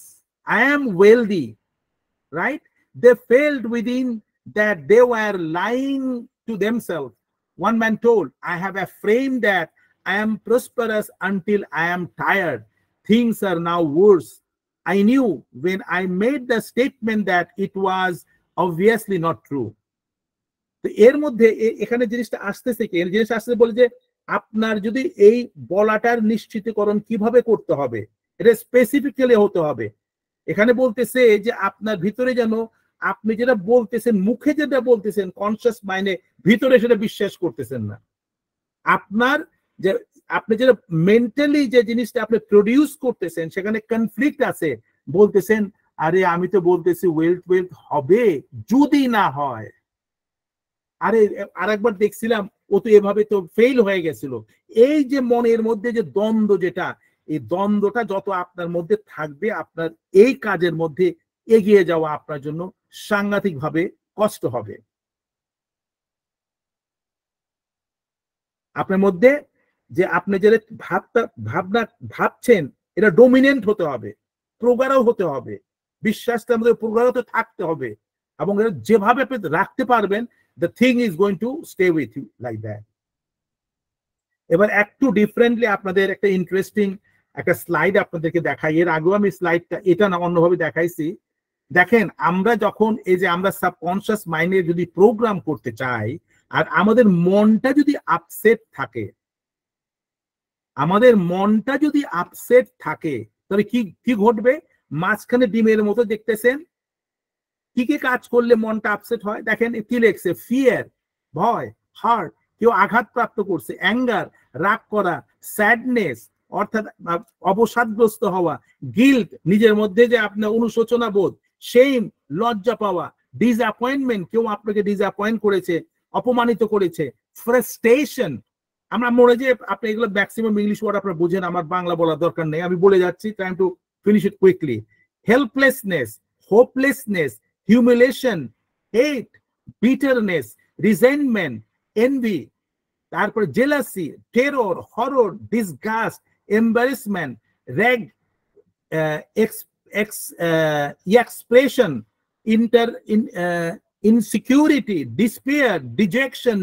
I am wealthy, right? They failed within that they were lying to themselves. One man told, I have affirmed that I am prosperous until I am tired. Things are now worse. I knew when I made the statement that it was obviously not true. তো এর মধ্যে এখানে জিনিসটা আসতেছে কি, জিনিসটা আসতে বলে যে আপনার যদি এই বলাটার নিশ্চিতকরণ কিভাবে করতে হবে, এটা স্পেসিফিক্যালি হতে হবে। এখানে বলতেছে যে আপনার ভিতরে যেন আপনি যেটা বলতেছেন, মুখে যেটা বলতেছেন, কনসিয়াস মাইন্ডে, ভিতরে সেটা বিশ্বাস করতেছেন না। আপনার যে আপনি যেটা মেন্টালি যে জিনিসটা আপনি প্রডিউস করতেছেন সেখানে কনফ্লিক্ট আছে। বলতেছেন আরে আমি তো বলতেছি ওয়েলথ হবে, যদি না হয়, আরে আরেকবার দেখছিলাম ও তো এভাবে তো ফেল হয়ে গেছিল। এই যে মনের মধ্যে যে দ্বন্দ্ব, যেটা এই দ্বন্দ্বটা যত আপনার মধ্যে থাকবে, আপনার এই কাজের মধ্যে এগিয়ে যাওয়া আপনার জন্য সাংঘাতিক ভাবে কষ্ট হবে। আপনার মধ্যে যে আপনি যে ভাবছেন এটা ডোমিনেন্ট হতে হবে, প্রগাঢ় হতে হবে, বিশ্বাসটা আমাদের প্রগাঢ় থাকতে হবে। এবং যেভাবে আপনি রাখতে পারবেন, the thing is going to stay with you like that. এবার একটু ডিফারেন্টলি আপনাদের একটা ইন্টারেস্টিং একটা স্লাইড আপনাদেরকে দেখাই। এর আগেও আমি স্লাইডটা এটা না অন্যভাবে দেখাইছি। দেখেন, আমরা যখন এই যে আমরা সাবকনশিয়াস মাইন্ডে যদি প্রোগ্রাম করতে চাই, আর আমাদের মনটা যদি আপসেট থাকে, আমাদের মনটা যদি আপসেট থাকে, তাহলে কি কি ঘটবে? মাঝখানে ডিমের মতো দেখতেছেন, কি কি কাজ করলে মনটা আপসেট হয়? দেখেন কি লেখছে, ফিয়ার, ভয়, হার্ট, কেউ আঘাতপ্রাপ্ত করছে, অ্যাঙ্গার, রাগ করা, স্যাডনেস অর্থাৎ অবসাদগ্রস্ত হওয়া, গিল্ট, নিজের মধ্যে যে আপনার অনুশোচনা বোধ, শেম, লজ্জা পাওয়া, ডিসঅ্যাপয়েন্টমেন্ট, কেউ আপনাকে ডিসঅ্যাপয়েন্ট করেছে, অপমানিত করেছে, ফ্রাস্ট্রেশন। আমরা মনে যে আপনি এগুলো ম্যাক্সিমাম ইংলিশ ওয়ার্ড আপনারা বুঝেন, আমার বাংলা বলার দরকার নেই, আমি বলে যাচ্ছি, trying to finish it quickly. Helplessness, hopelessness, humiliation, hate, bitterness, resentment, envy, তারপর jealousy, terror, horror, disgust, embarrassment, rage, expression, insecurity, despair, dejection,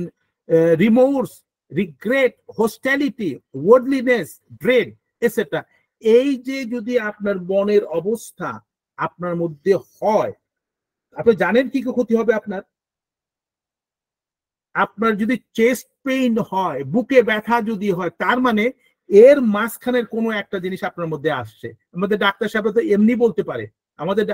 remorse, regret, hostility, worldliness, dread, etc. এই যে যদি আপনার মনের অবস্থা আপনার মধ্যে হয়, আপনি জানেন কি কি ক্ষতি হবে আপনার? আপনার যদি চেস্ট পেইন হয়, বুকে ব্যথা যদি হয়, তার মানে এর মাঝখানের কোনো একটা জিনিস আপনার মধ্যে আসছে। আমাদের ডাক্তার সাহেব তো এমনি বলতে পারে, আমাদের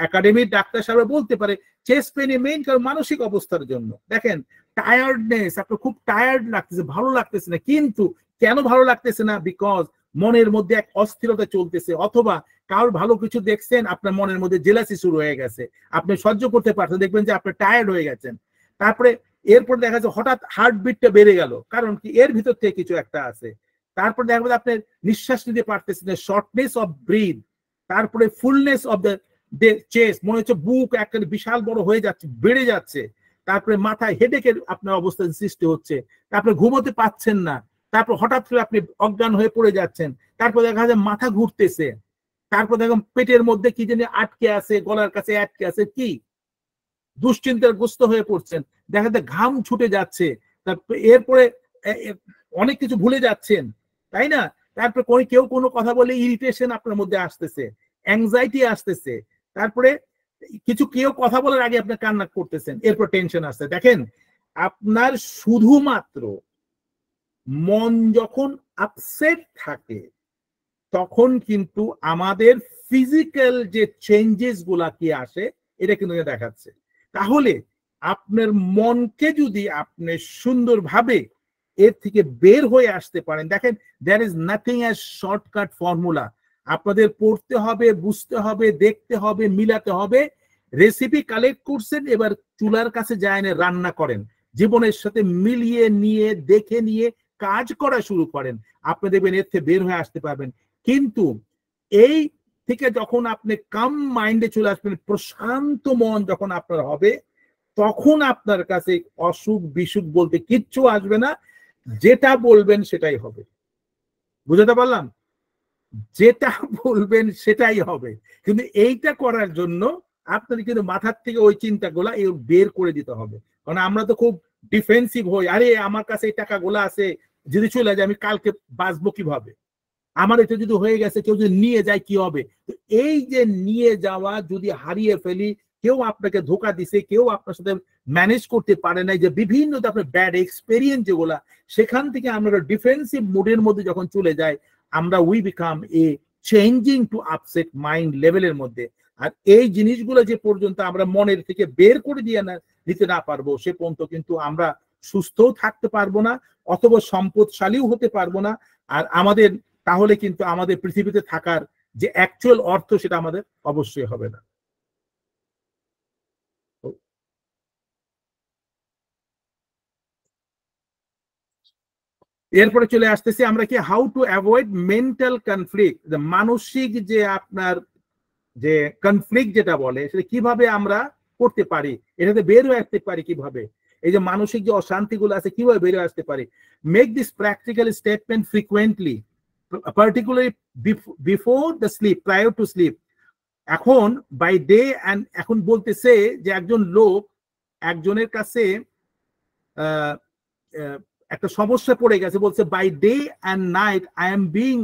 একাডেমির ডাক্তার সাহেব বলতে পারে চেস্ট পেইনের মেইন কারণ মানসিক অবস্থার জন্য। দেখেন, টায়ার্ডনেস, আপনার খুব টায়ার্ড লাগতেছে, ভালো লাগতেছে না, কিন্তু কেন ভালো লাগতেছে না? বিকজ মনের মধ্যে এক অস্থিরতা চলতেছে, অথবা কারোর ভালো কিছু দেখছেন, আপনার মনের মধ্যে জেলাসি শুরু হয়ে গেছে, আপনি সহ্য করতে পারছেন, দেখবেন যে আপনি টায়ার্ড হয়ে গেছেন। তারপরে এরপর দেখা যাচ্ছে হঠাৎ হার্টবিটটা বেড়ে গেল, কারণ কি? এর ভিতর থেকে কিছু একটা আছে। তারপর দেখা যাবে আপনার নিঃশ্বাস নিতে পারতেছেন, শর্টনেস অফ ব্রিথ, তারপরে ফুলনেস অফ দ্য চেস্ট, মনে হচ্ছে বুক একটা বিশাল বড় হয়ে যাচ্ছে, বেড়ে যাচ্ছে। তারপরে মাথায় হেডেকের আপনার অবস্থা সৃষ্টি হচ্ছে, তারপরে ঘুমোতে পাচ্ছেন না, তারপর হঠাৎ করে আপনি অজ্ঞান হয়ে পড়ে যাচ্ছেন, তারপর দেখা যায় মাথা ঘুরতেছে, তারপর দেখুন পেটের মধ্যে কি জানি আটকে আছে, গলার কাছে আটকে আছে, কি দুশ্চিন্তাগ্রস্ত হয়ে পড়ছেন, দেখা যায় ঘাম ছুটে যাচ্ছে, এরপরে অনেক কিছু ভুলে যাচ্ছেন, তাই না? তারপরে কেউ কোনো কথা বলে ইরিটেশন আপনার মধ্যে আসতেছে, অ্যাংজাইটি আসতেছে, তারপরে কেউ কথা বলার আগে আপনি কান্না করতেছেন, এরপর টেনশন আসছে। দেখেন, আপনার শুধুমাত্র মন যখন আপসেট থাকে, তখন কিন্তু আমাদের ফিজিক্যাল যে চেঞ্জেস গুলা কি আসে, এটা কিন্তু দেখাচ্ছে। তাহলে আপনার মনকে যদি আপনি সুন্দরভাবে এর থেকে বের হয়ে আসতে পারেন, দেখেন, there is nothing as shortcut formula. আপনাদের পড়তে হবে, বুঝতে হবে, দেখতে হবে, মিলাতে হবে। রেসিপি কালেক্ট করছেন, এবার চুলার কাছে যায় না, রান্না করেন, জীবনের সাথে মিলিয়ে নিয়ে, দেখে নিয়ে কাজ করা শুরু করেন, আপনি দেখবেন এর থেকে বের হয়ে আসতে পারবেন। কিন্তু এই থেকে যখন আপনি কাম মাইন্ডে চলে আসবেন, প্রশান্ত মন যখন আপনার হবে, তখন আপনার কাছে অসুখ বিসুখ বলতে কিচ্ছু আসবে না, যেটা বলবেন সেটাই হবে। বুঝতে পারলাম? যেটা বলবেন সেটাই হবে। কিন্তু এইটা করার জন্য আপনার কিন্তু মাথার থেকে ওই চিন্তাগুলা বের করে দিতে হবে। কারণ আমরা তো খুব ডিফেন্সিভ হই, আরে আমার কাছে এই টাকাগুলো আছে, যদি চলে যায় আমি কালকে বাঁচবো কিভাবে, আমার এটা যদি হয়ে গেছে, কেউ যদি নিয়ে যায় কি হবে? এই যে নিয়ে যাওয়া, যদি হারিয়ে ফেলি, কেউ আপনাকে ধোকা দিছে, কেউ আপনার সাথে ম্যানেজ করতে পারে নাই, যে বিভিন্ন আপনার ব্যাড এক্সপেরিয়েন্স যেগুলা, সেখান থেকে আমরা ডিফেন্সিভ মুডের মধ্যে যখন চলে যাই, আমরা we become a changing to upset mind লেভেলের মধ্যে। আর এই জিনিসগুলো যে পর্যন্ত আমরা মনের থেকে বের করে দিয়ে দিতে না পারবো, সে পর্যন্ত কিন্তু আমরা সুস্থও থাকতে পারবো না, অথবা সম্পদশালীও হতে পারবো না। আর আমাদের তাহলে কিন্তু আমাদের পৃথিবীতে থাকার যে অ্যাকচুয়াল অর্থ, সেটা আমাদের অবশ্যই হবে না। এরপরে চলে আসতেছি আমরা কি how to avoid mental conflict, মানসিক যে আপনার যে কনফ্লিক্ট যেটা বলে, সেটা কিভাবে আমরা করতে পারি, এটাতে বের হয়ে আসতে পারি কিভাবে, এই যে মানসিক যে অশান্তিগুলো আছে কিভাবে বের হয়ে আসতে পারি। Make this practical statement frequently, particularly before the sleep, prior to sleep. এখন বাই ডে অ্যান্ড এখন বলতেছে যে একজন লোক একজনের কাছে একটা সমস্যা পড়ে গেছে, বলছে by day and night I am being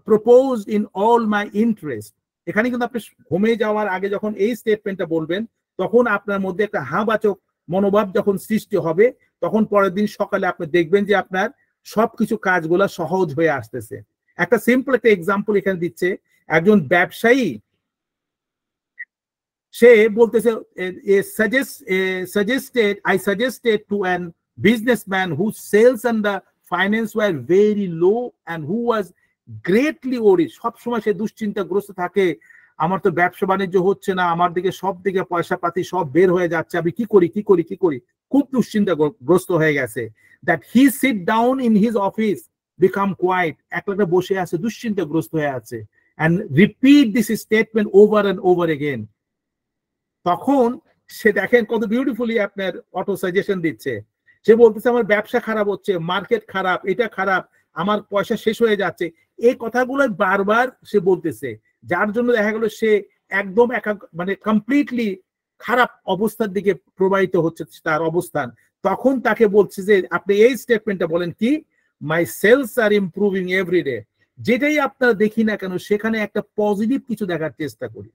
proposed in all my interest. এখানে কিন্তু আপনি ঘুমে যাওয়ার আগে যখন এই স্টেটমেন্টটা বলবেন তখন আপনার মধ্যে একটা হাবাচক মনোভাব যখন সৃষ্টি হবে, তখন পরের দিন সকালে আপনি দেখবেন যে আপনার সবকিছু কাজগুলো সহজ হয়ে আসতেছে। একটা সিম্পল একটা এক্সাম্পল এখানে দিচ্ছে, একজন ব্যবসায়ী সে বলতেছে I suggested to an businessman whose sales and the finance were very low and who was greatly worried, সব সময় সে দুশ্চিন্তাগ্রস্ত থাকে, আমার তো ব্যবসা বাণিজ্য হচ্ছে না, আমার দিকে সব দিকে পয়সা পাতি সব বের হয়ে যাচ্ছে, আমি কি করি কি করি কি করি, খুব দুশ্চিন্তাগ্রস্ত হয়ে গেছে। that he sit down in his office, become quiet, একলা বসে আছে দুশ্চিন্তাগ্রস্ত হয়ে আছে, and repeat this statement over and over again। তখন সে দেখেন কত বিউটিফুলি আপনার অটো সাজেশন দিচ্ছে। সে বলতেছে আমার ব্যবসা খারাপ হচ্ছে, মার্কেট খারাপ, এটা খারাপ, আমার পয়সা শেষ হয়ে যাচ্ছে, এই কথাগুলো বারবার সে বলতেছে, যার জন্য দেখা গেল সে একদম মানে কমপ্লিটলি খারাপ অবস্থার দিকে প্রবাহিত হচ্ছে তার অবস্থান। তখন তাকে বলছে যে আপনি এই স্টেটমেন্টটা বলেন কি, মাই সেলস আর ইমপ্রুভিং এভরিডে। যেটাই আপনারা দেখি না কেন সেখানে একটা পজিটিভ কিছু দেখার চেষ্টা করি।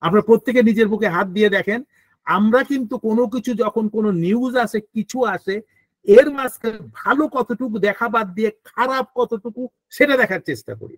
আপনারা প্রত্যেকে নিজের বুকে হাত দিয়ে দেখেন, আমরা কিন্তু কোনো কিছু যখন কোনো নিউজ আসে কিছু আসে এর মাঝখানে ভালো কতটুকু দেখা বাদ দিয়ে খারাপ কতটুকু সেটা দেখার চেষ্টা করি।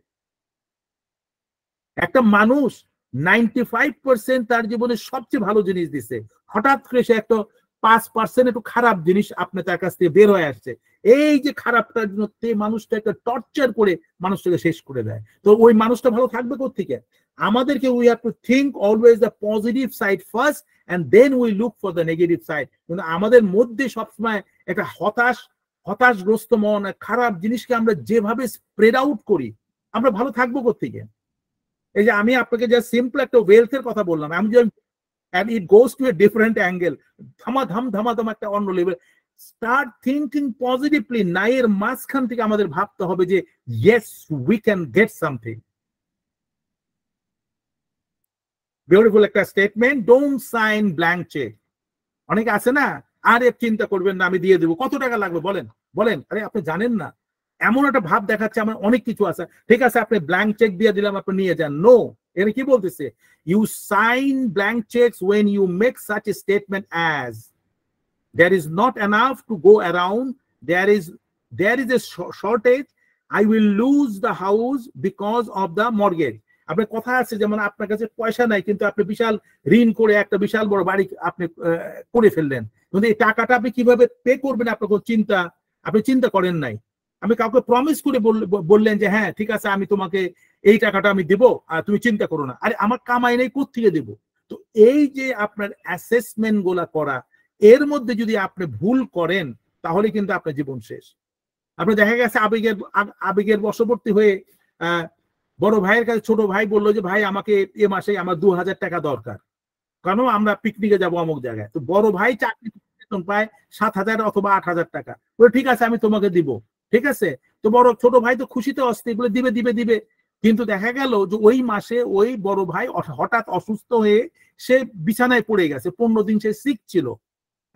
একটা মানুষ 95% তার জীবনে সবচেয়ে ভালো জিনিস দিছে, হঠাৎ করে সে একটা 5% একটু খারাপ জিনিস আপনার তার কাছ থেকে বের হয়ে আসছে, এই যে খারাপটার জন্য মানুষটাকে টর্চার করে মানুষটাকে শেষ করে দেয়। তো ওই মানুষটা ভালো থাকবে কোত্থেকে? আমাদেরকে we have to think always the positive side first and then we look for the negative side. কিন্তু আমাদের মধ্যে সবসময় একটা হতাশগ্রস্ত মন, খারাপ জিনিসকে আমরা যেভাবে স্প্রেড আউট করি, আমরা ভালো থাকবো কোত্থেকে? এই যে আমি আপনাকে যা সিম্পল একটা ওয়েলথের কথা বললাম, আমি যে and it goes to a different angle, ধামাধাম একটা অন্য লেভেল। স্টার্ট থিঙ্কিং পজিটিভলি, নাইয়ের মাঝখান থেকে আমাদের ভাবতে হবে যে yes we can get something। Beautiful একটা statement, don't sign blank cheque. অনেকে আছে না, আরে চিন্তা করবেন না আমি দিয়ে দেবো, কত টাকা লাগবে বলেন বলেন, আরে আপনি জানেন না, এমন একটা ভাব দেখাচ্ছে আমার অনেক কিছু আছে, ঠিক আছে আপনি ব্ল্যাঙ্ক চেক দিয়ে দিলাম আপনি নিয়ে যান। নো, এখানে কি বলতেছে, you sign blank cheques when you make such a statement as there is not enough to go around, there is a shortage, I will lose the house because of the mortgage। আপনার কথা আছে যেমন আপনার কাছে পয়সা নাই কিন্তু আপনি বিশাল ঋণ করে একটা বিশাল বড় বাড়ি আপনি করে ফেললেন, কিন্তু এই টাকাটা আপনি কিভাবে পে করবেন আপনার আপনি চিন্তা করেন নাই। আমি কাউকে প্রমিস করে বললেন যে হ্যাঁ ঠিক আছে আমি তোমাকে এই টাকাটা আমি দেবো আর তুমি চিন্তা করো না, আরে আমার কামাই নেই কোত্থেকে দেবো? তো এই যে আপনার অ্যাসেসমেন্ট গুলা করা, এর মধ্যে যদি আপনি ভুল করেন তাহলে কিন্তু আপনার জীবন শেষ। আপনি দেখা গেছে আবেগের বশবর্তী হয়ে বড় ভাইয়ের কাছে ছোট ভাই বললো যে ভাই আমাকে এ মাসে আমার 2000 টাকা দরকার, কারণ আমরা পিকনিকে যাবো অমুক জায়গায়। তো বড় ভাই চাকরি বেতন পায় 7000 অথবা 8000 টাকা, বলে ঠিক আছে আমি তোমাকে দিব, ঠিক আছে। তো ছোট ভাই তো খুশিতে অস্থির, বলে দিবে দিবে দিবে। কিন্তু দেখা গেল যে ওই মাসে ওই বড় ভাই হঠাৎ অসুস্থ হয়ে সে বিছানায় পড়ে গেছে, 15 দিন সে সিক ছিল,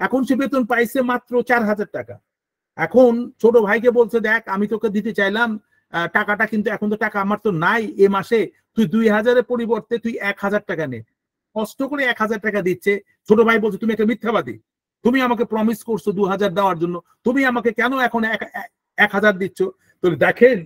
এখন সে বেতন পাইছে মাত্র 4000 টাকা। এখন ছোট ভাইকে বলছে দেখ আমি তোকে দিতে চাইলাম টাকাটা, কিন্তু এখন তো টাকা আমার তো নাই, এ মাসে তুই 2000-এর পরিবর্তে তুই 1000 টাকা নে। কষ্ট করে 1000 টাকা দিচ্ছে, ছোট ভাই বলছে তুমি একটা মিথ্যাবাদী, তুমি আমাকে প্রমিস করছো 2000 দেওয়ার জন্য, তুমি আমাকে কেন এখন 1000 দিচ্ছ? তো দেখেন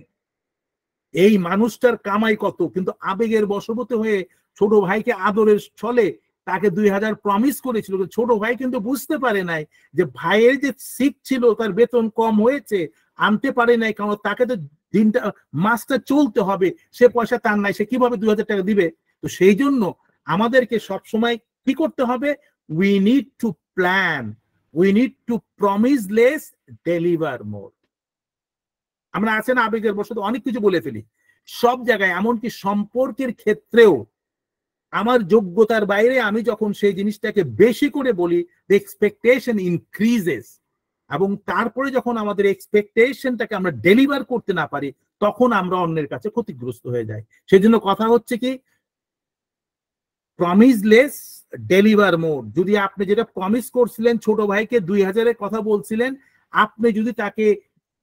এই মানুষটার কামাই কত, কিন্তু আবেগের বশবর্তী হয়ে ছোট ভাইকে আদরের ছলে তাকে 2000 প্রমিস করেছিল। ছোট ভাই কিন্তু বুঝতে পারে নাই যে ভাইয়ের যে সিক ছিল তার বেতন কম হয়েছে, আনতে পারে নাই, কারণ তাকে তো দিনটা মাসটা চলতে হবে, সে পয়সা তার নাই, সে কিভাবে 2000 টাকা দিবে? তো সেই জন্য আমাদেরকে সবসময় কি করতে হবে, we need to plan, we need to promise less, deliver more. আমরা আছেন আবেগের বশত অনেক কিছু বলে ফেলি সব জায়গায়, এমনকি সম্পর্কের ক্ষেত্রেও আমার যোগ্যতার বাইরে আমি যখন সেই জিনিসটাকে বেশি করে বলি, the expectation increases, এবং তারপরে যখন আমাদের এক্সপেকটেশনটাকে আমরা ডেলিভার করতে না পারি তখন আমরা অন্যের কাছে ক্ষতিগ্রস্ত হয়ে যাই। সেজন্য কথা হচ্ছে কি, প্রমিসলেস ডেলিভার মোর। যদি আপনি যেটা প্রমিস করছিলেন, ছোট ভাইকে 2000-এর কথা বলছিলেন, আপনি যদি তাকে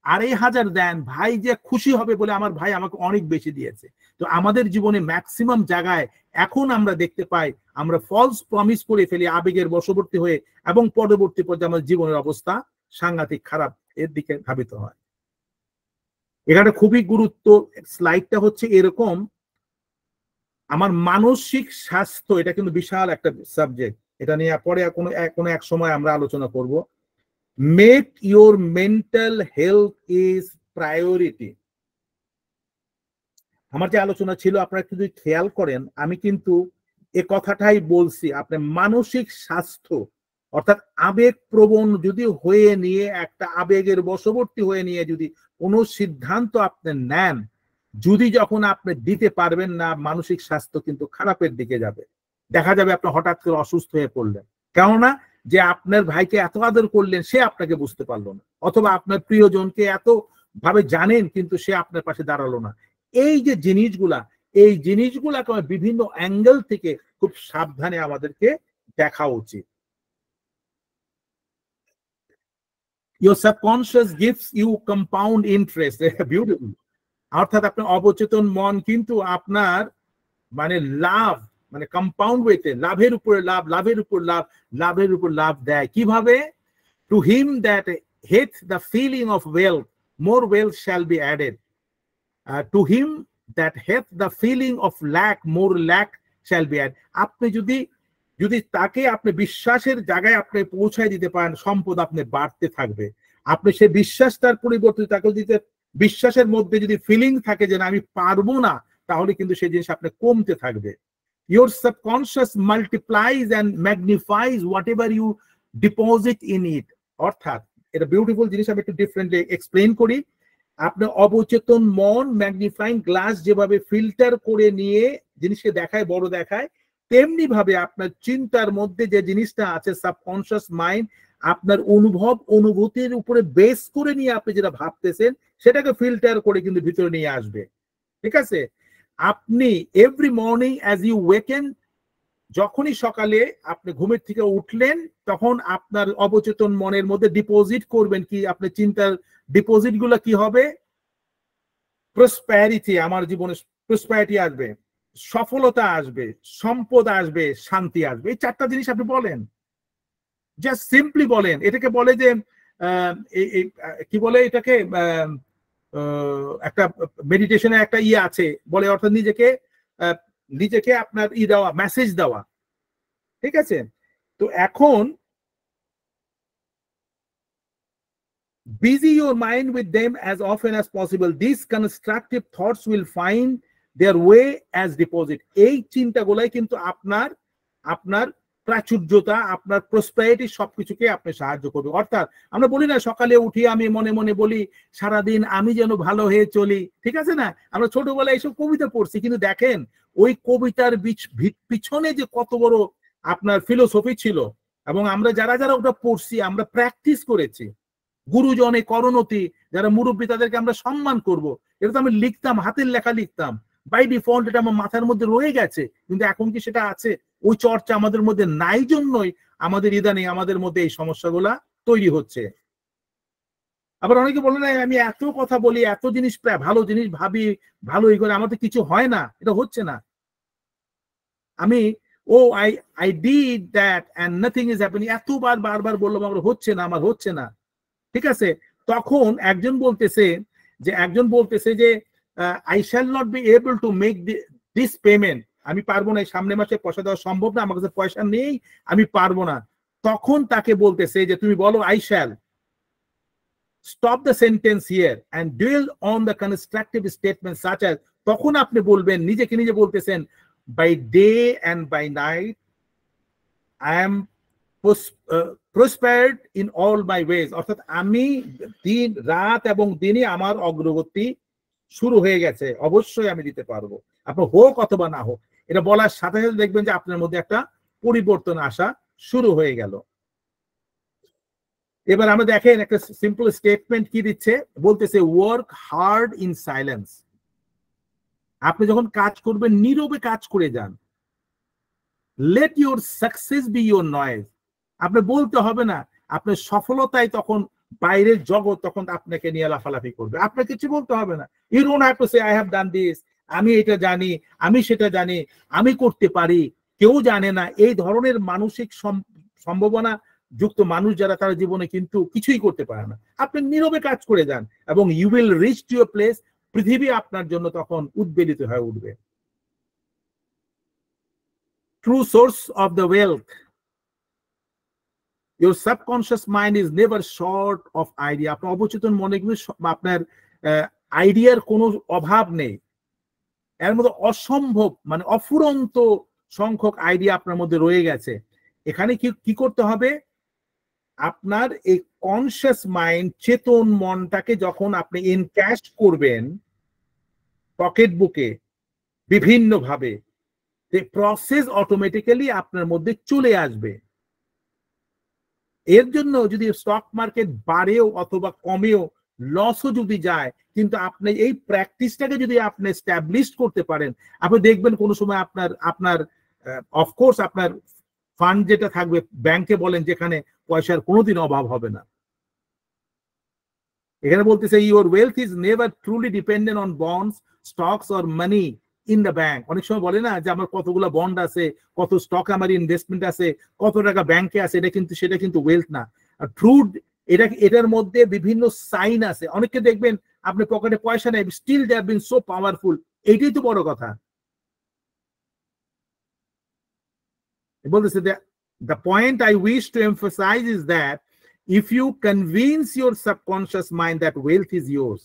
2500 দেন, ভাই যে খুশি হবে বলে আমার ভাই আমাকে অনেক বেশি দিয়েছে। তো আমাদের জীবনে ম্যাক্সিমাম জায়গায় এখন আমরা দেখতে পাই আমরা ফলস প্রমিস করে ফেলি আবেগের বশবর্তী হয়ে, এবং পরবর্তী পর্যায়ে আমাদের জীবনের অবস্থা সাংঘাতিক খারাপ এর দিকে ধাবিত হয়। এখানে খুবই গুরুত্ব, স্লাইডটা হচ্ছে এরকম, আমার মানসিক স্বাস্থ্য, এটা কিন্তু বিশাল একটা সাবজেক্ট, এটা নিয়ে পরে কোনো এক সময় আমরা আলোচনা করব। Make your mental health is priority. আমার যে আলোচনা ছিল আপনারা যদি খেয়াল করেন, আমি কিন্তু এ কথাটাই বলছি, আপনার মানসিক স্বাস্থ্য অর্থাৎ আবেগ প্রবণ যদি হয়ে নিয়ে, একটা আবেগের বশবর্তী হয়ে নিয়ে যদি কোনো সিদ্ধান্ত আপনি নেন, যদি যখন আপনি দিতে পারবেন না, মানসিক স্বাস্থ্য কিন্তু খারাপের দিকে যাবে। দেখা যাবে আপনি হঠাৎ করে অসুস্থ হয়ে পড়লেন, কেননা যে আপনার ভাইকে এত আদর করলেন সে আপনাকে বুঝতে পারলো না, অথবা আপনার প্রিয়জনকে এত ভাবে জানেন কিন্তু সে আপনার পাশে দাঁড়ালো না। এই যে জিনিসগুলা, এই জিনিসগুলাকে বিভিন্ন অ্যাঙ্গেল থেকে খুব সাবধানে আমাদেরকে দেখা উচিত। Your subconscious gives you compound interest. Beautiful. অর্থাৎ আপনার অবচেতন মন কিন্তু আপনার মানে লাভ, মানে কম্পাউন্ড ওয়েতে লাভের উপরে লাভ, লাভের উপর লাভ, লাভের উপর লাভ দেয়। কিভাবে? To him that hate the feeling of wealth, more wealth shall be added. To him that hate the feeling of lack, more lack shall be add. আপনি যদি তাকে আপনি বিশ্বাসের জায়গায় আপনি পৌঁছায় দিতে পারেন, সম্পদ আপনি বাড়তে থাকবে। আপনি সে বিশ্বাসটার পরিবর্তে তাকে দিতে, বিশ্বাসের মধ্যে যদি ফিলিং থাকে যে না আমি পারবো না, তাহলে কিন্তু সেই জিনিস আপনি কমতে থাকবে। Your subconscious multiplies and magnifies whatever you deposit in it. অর্থাৎ এটা বিউটিফুল জিনিস, আমি একটু ডিফারেন্টলি এক্সপ্লেন করি। আপনার অবচেতন মন ম্যাগনিফাইং গ্লাস যেভাবে ফিল্টার করে নিয়ে জিনিসকে দেখায়, বড় দেখায়, তেমনি ভাবে আপনার চিন্তার মধ্যে যে জিনিসটা আছে সাবকনশিয়াস মাইন্ড, আপনার অনুভব অনুভূতির উপরে বেস করে নিয়ে আপনি যেটা ভাবতেছেন সেটাকে ফিল্টার করে কিন্তু ভিতরে নিয়ে আসবে। ঠিক আছে? আপনি every morning as you waken, যখনই সকালে আপনি ঘুমের থেকে উঠলেন, তখন আপনার অবচেতন মনের মধ্যে ডিপোজিট করবেন কি, আপনার চিন্তার ডিপোজিট গুলো কি হবে? প্রসপ্যারিটি, আমার জীবনে প্রসপ্যারিটি আসবে, সফলতা আসবে, সম্পদ আসবে, শান্তি আসবে। এই চারটা জিনিস আপনি বলেন, জাস্ট সিম্পলি বলেন। এটাকে বলে যে কি বলে এটাকে, একটা মেডিটেশনে একটা ইয়ে আছে বলে, অর্থাৎ নিজেকে আপনার দেওয়া, মেসেজ দেওয়া। ঠিক আছে? তো এখন busy your mind with them as often as possible. These constructive thoughts will find their way as deposit. এই চিন্তাগুলাই কিন্তু আপনার প্রাচুর্যতা, আপনার প্রসপেরিটি সবকিছুকে আপনি সাহায্য করবে। অর্থাৎ আমরা বলি না সকালে উঠি আমি মনে মনে বলি সারাদিন আমি যেন ভালো হয়ে চলি। ঠিক আছে না? আমরা ছোটবেলায় এইসব কবিতা পড়ছি, কিন্তু দেখেন ওই কবিতার পিছনে যে কত বড় আপনার ফিলোসফি ছিল, এবং আমরা যারা ওটা পড়ছি আমরা প্র্যাকটিস করেছি। গুরুজনে করণতি, যারা মুরব্বী তাদেরকে আমরা সম্মান করব, এটা তো আমি লিখতাম, হাতের লেখা লিখতাম, বাই ডিফল্ট এটা আমার মাথার মধ্যে রয়ে গেছে। কিন্তু এখন কি সেটা আছে? ওই চর্চা আমাদের মধ্যে নাই জন্যই আমাদের ইদানিং আমাদের মধ্যে এই সমস্যাগুলা তৈরি হচ্ছে। আবার অনেকে বলে না আমি এত কথা বলি, এত জিনিস ভালো জিনিস ভাবি, ভালো ই করে, আমার তো কিছু হয় না, এটা হচ্ছে না। আমি I did that and nothing is happening, এতবার বারবার বললাম আমার হচ্ছে না, আমার হচ্ছে না। ঠিক আছে? তখন একজন বলতেছে যে I shall not be able to make this payment, আমি পারবো না, সামনের মাসে পয়সা দেওয়া সম্ভব না, আমার কাছে পয়সা নেই, আমি পারবো না। তখন তাকে বলতেছে যে তুমি বলো I shall, stop the sentence here and dwell on the constructive statement such as, তখন আপনি বলবেন, নিজেকে নিজে বলতেছেন, by day and by night I am prospered in all my ways, অর্থাৎ আমি দিন রাত এবং দিনে আমার অগ্রগতি শুরু হয়ে গেছে, অবশ্যই আমি দিতে পারবো, আপনার হোক অথবা না হোক। এটা বলার সাথে সাথে দেখবেন যে আপনার মধ্যে একটা পরিবর্তন আসা শুরু হয়ে গেল। এবার আমরা দেখেন একটা সিম্পল স্টেটমেন্ট কি দিচ্ছে, বলতেছে ওয়ার্ক হার্ড ইন সাইলেন্স। আপনি যখন কাজ করবেন নীরবে কাজ করে যান। Let your success B your noise. আপনি বলতে হবে না, আপনার সফলতাই তখন বাইরের জগৎ তখন আপনাকে নিয়ে লাফালাফি করবে, আপনাকে কিছু বলতে হবে না। You don't have to say I have done this, আমি এটা জানি, আমি সেটা জানি, আমি করতে পারি, কেউ জানে না। এই ধরনের মানসিক সম্ভাবনা যুক্ত মানুষ যারা, তারা জীবনে কিন্তু কিছুই করতে পারে না। আপনি নীরবে কাজ করে যান এবং you will reach to a place, পৃথিবী আপনার জন্য তখন উদ্বেলিত হয়ে উঠবে। True source of the wealth, your subconscious mind is never short of idea। আপনার অবচেতন মনে কিন্তু আপনার আইডিয়ার কোনো অভাব নেই, এর মধ্যে অসম্ভব মানে অফুরন্ত সংখ্যক আইডিয়া আপনার মধ্যে রয়ে গেছে। এখানে কি করতে হবে, আপনার এই কনসিয়াস মাইন্ড, চেতন মনটাকে যখন আপনি এনক্যাশ করবেন পকেট বুকে বিভিন্ন ভাবে, প্রসেস অটোমেটিক্যালি আপনার মধ্যে চলে আসবে। এর জন্য যদি স্টক মার্কেট বাড়েও অথবা কমেও, লসও যদি যায়, কিন্তু আপনি এই প্র্যাকটিসটাকে যদি আপনি এস্টাবলিশ করতে পারেন, আপনি দেখবেন কোনো সময় আপনার অফকোর্স আপনার ফান্ড যেটা থাকবে ব্যাংকে বলেন, যেখানে পয়সার কোনোদিন অভাব হবে না। এখানে বলতেছে your wealth is never truly dependent on bonds, stocks or money in the bank. অনেক সময় বলে না যে আমার কতগুলো বন্ড আছে, কত স্টক আমার ইনভেস্টমেন্ট আছে, কত টাকা ব্যাংকে আছে, সেটা কিন্তু ওয়েলথ না। ট্রু, এটার মধ্যে বিভিন্ন সাইন আছে। অনেককে দেখবেন আপনি পকেটে পয়সা নেই, still they have been so powerful. এইটাই তো বড় কথা। বলতেছে the point I wish to emphasize is that if you convince your subconscious mind that wealth is yours,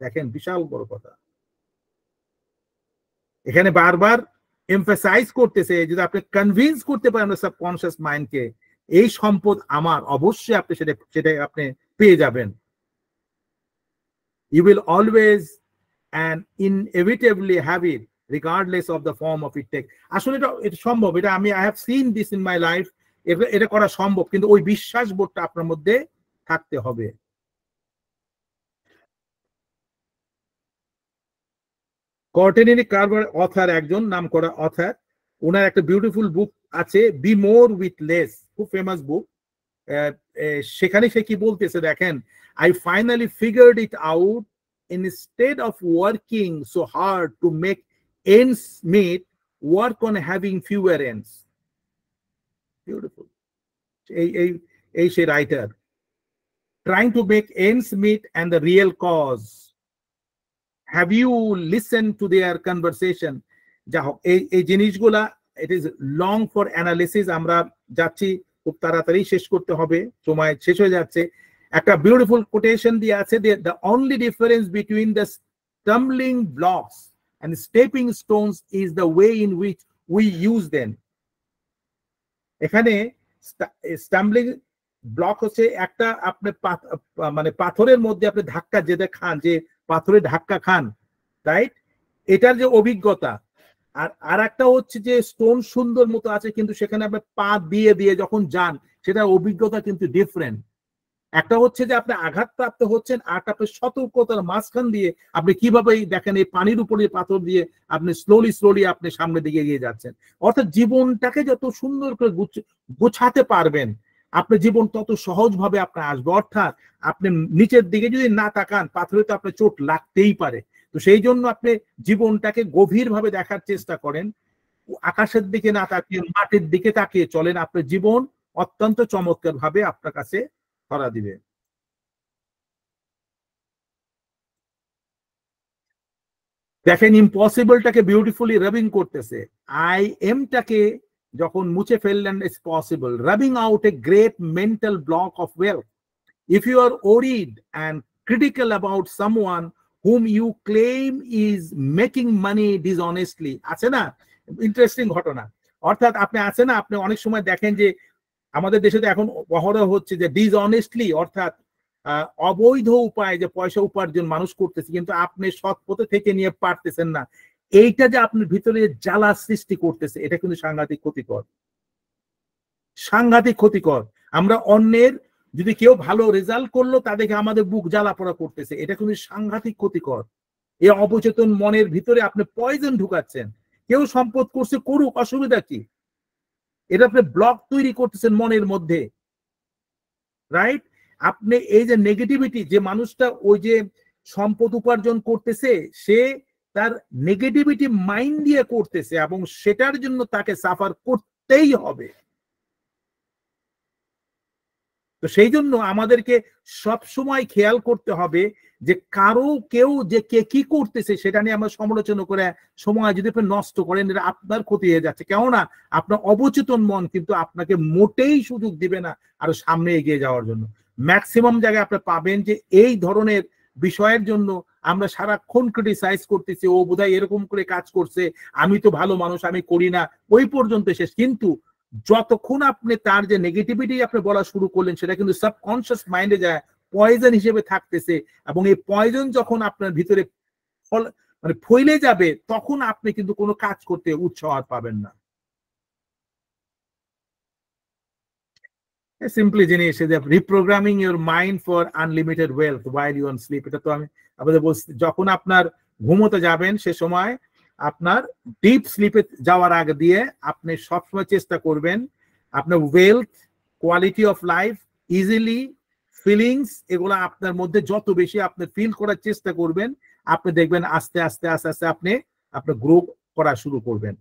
দেখেন বিশাল বড় কথা, এখানে বারবার এমফাসাইজ করতেছে, যদি আপনি কনভিন্স করতে পারেন সাবকনশিয়াস মাইন্ডকে এই সম্পদ আমার, অবশ্যই আপনি সেটা আপনি পেয়ে যাবেন। You will always and inevitably have it regardless of the form of it take। আসলে এটা সম্ভব, এটা I have seen this in my life, এটা করা সম্ভব, কিন্তু ওই বিশ্বাস বোধটা আপনার মধ্যে থাকতে হবে। কর্টেনিনি কার্ভার অথার, একজন নাম করা অথার, ওনার একটা বিউটিফুল বুক আছে বি মোর উইথ লেস, খুব ফেমাস বুক। সেখানে সে কি বলতেছে দেখেন, I finally figured it out, instead of working so hard to make ends meet, work on having fewer ends। Beautiful। এই সে writer, trying to make ends meet and the real cause, have you listened to their conversation। যা হোক, এই জিনিসগুলা it is long for analysis, আমরা যাচ্ছি, খুব তাড়াতাড়ি শেষ করতে হবে, সময় শেষ হয়ে যাচ্ছে। একটা বিউটিফুল কোটেশন দিয়ে আছে, the only difference between the stumbling blocks and stepping stones is the way in which we use them। এখানে স্টাম্বলিং ব্লক হচ্ছে একটা, আপনি মানে পাথরের মধ্যে আপনি ধাক্কা যেটা খান, যে পাথরে ধাক্কা খান, রাইট, এটার যে অভিজ্ঞতা। আর একটা হচ্ছে যে স্টোন সুন্দর মতো আছে, কিন্তু সেখানে আপনি পা দিয়ে দিয়ে যখন যান, সেটার অভিজ্ঞতা কিন্তু ডিফারেন্ট। একটা হচ্ছে যে আপনি আঘাতপ্রাপ্ত হচ্ছেন, আর আপনি সতর্কতার মাঝখান দিয়ে আপনি কিভাবে দেখেন এই পানির উপরে পাথর দিয়ে আপনি স্লোলি আপনি সামনের দিকে এগিয়ে যাচ্ছেন। অর্থাৎ জীবনটাকে যত সুন্দর করে গোছাতে পারবেন, আপনার জীবন তত সহজভাবে আপনার আসবে। অর্থাৎ আপনি নিচের দিকে যদি না তাকান, পাথরে তো আপনার চোট লাগতেই পারে। তো সেই জন্য আপনি জীবনটাকে গভীরভাবে দেখার চেষ্টা করেন, আকাশের দিকে না তাকিয়ে মাটির দিকে তাকিয়ে চলেন, আপনার জীবন অত্যন্ত চমৎকার ভাবে আপনার কাছে ধরা দিবে। দেখেন ইম্পসিবলটাকে বিউটিফুলি রাবিং করতেছে, আই এমটাকে যখন মুছে ফেললেন, it's possible, rubbing out a great mental block of wealth. If you are worried and critical about someone whom you claim is making money dishonestly, আছে না, ইন্টারেস্টিং ঘটনা। অর্থাৎ আপনি আছে না, আপনি অনেক সময় দেখেন যে আমাদের দেশে এখন অহরহ হচ্ছে যে ডিসঅনেস্টলি, অর্থাৎ অবৈধ উপায়ে যে পয়সা উপার্জন মানুষ করতেছে, কিন্তু আপনি সৎ পথে থেকে নিয়ে পারতেছেন না। এইটা যে আপনার ভিতরে জ্বালা সৃষ্টি করতেছে, এটা কিন্তু সাংঘাতিক ক্ষতিকর, সাংঘাতিক ক্ষতিকর। আমরা অন্যের, যদি কেউ ভালো রেজাল্ট করলো তাদেরকে আমাদের বুক জ্বালা পোড়া করতেছে, এটা কিন্তু সাংঘাতিক ক্ষতিকর। এই অবচেতন মনের ভিতরে আপনি পয়জন ঢুকাচ্ছেন। কেউ সম্পদ করছে, করুক, অসুবিধা কি? এটা আপনি ব্লক তৈরি করতেছেন মনের মধ্যে, রাইট? আপনি এই যে নেগেটিভিটি, যে মানুষটা ওই যে সম্পদ উপার্জন করতেছে, সে তার নেগেটিভিটি মাইন্ড দিয়ে করতেছে এবং সেটার জন্য তাকে সাফার করতেই হবে। তো সেই জন্য আমাদেরকে সব সময় খেয়াল করতে হবে যে কেউ যে কে কি করতেছে সেটা নিয়ে আমরা সমালোচনা করে সময় যদি আপনি নষ্ট করেন, এটা আপনার ক্ষতি হয়ে যাচ্ছে। কেননা আপনার অবচেতন মন কিন্তু আপনাকে মোটেই সুযোগ দিবে না আরো সামনে এগিয়ে যাওয়ার জন্য। ম্যাক্সিমাম জায়গায় আপনি পাবেন যে এই ধরনের বিষয়ের জন্য আমরা সারাক্ষণ ক্রিটিসাইজ করতেছি, ও বোধহয় এরকম করে কাজ করছে, আমি তো ভালো মানুষ, আমি করি না, ওই পর্যন্ত শেষ। কিন্তু যতক্ষণ আপনি তার যে নেগেটিভিটি আপনি বলা শুরু করলেন, সেটা কিন্তু সাবকনশিয়াস মাইন্ডে যায় পয়জন হিসেবে থাকতেছে, এবং এই পয়জন যখন আপনার ভিতরে মানে ফইলে যাবে, তখন আপনি কিন্তু কোনো কাজ করতে উৎসাহ আর পাবেন না। সিম্পলি জিনিস যে reprogramming your mind for unlimited wealth while you on sleep. এটা তো আমি আপনাদের বলছি, যখন আপনার ঘুমোতে যাবেন সে সময় আপনার ডিপ স্লিপে যাওয়ার আগে দিয়ে আপনি সবসময় চেষ্টা করবেন আপনার wealth, quality of life, easily feelings, এগুলো আপনার মধ্যে যত বেশি আপনি ফিল করার চেষ্টা করবেন, আপনি দেখবেন আস্তে আস্তে আস্তে আস্তে আপনি আপনার গ্রো করা শুরু করবেন।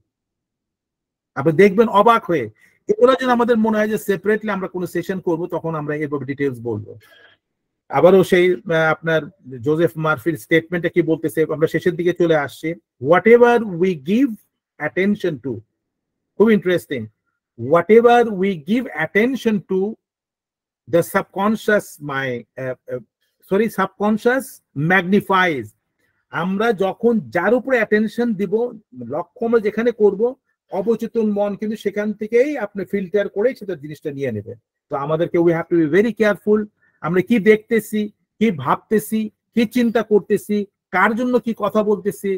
আপনি দেখবেন অবাক হয়ে। এগুলো যেন আমাদের মনে হয় যে সেপারেটলি আমরা কোনো সেশন করব, তখন আমরা এভাবে ডিটেলস বলবো। আবারও সেই আপনার জোসেফ মার্ফির স্টেটমেন্টটা কি বলতেছে, আমরা শেষের দিকে চলে আসছি। Whatever we give attention to, খুব interesting, whatever we give attention to the subconscious magnifies. আমরা যখন যার উপরে অ্যাটেনশন দিব, লক্ষ্য আমরা যেখানে করব, অবচেতন মন কিন্তু সেখান থেকেই আপনি ফিল্টার করে সেটা জিনিসটা নিয়ে নেবে। তো আমাদেরকে we have two be very careful. আমরা কি দেখতেছি, কি ভাবতেছি, কি চিন্তা করতেছি, কার জন্য কি কথা বলতেছি,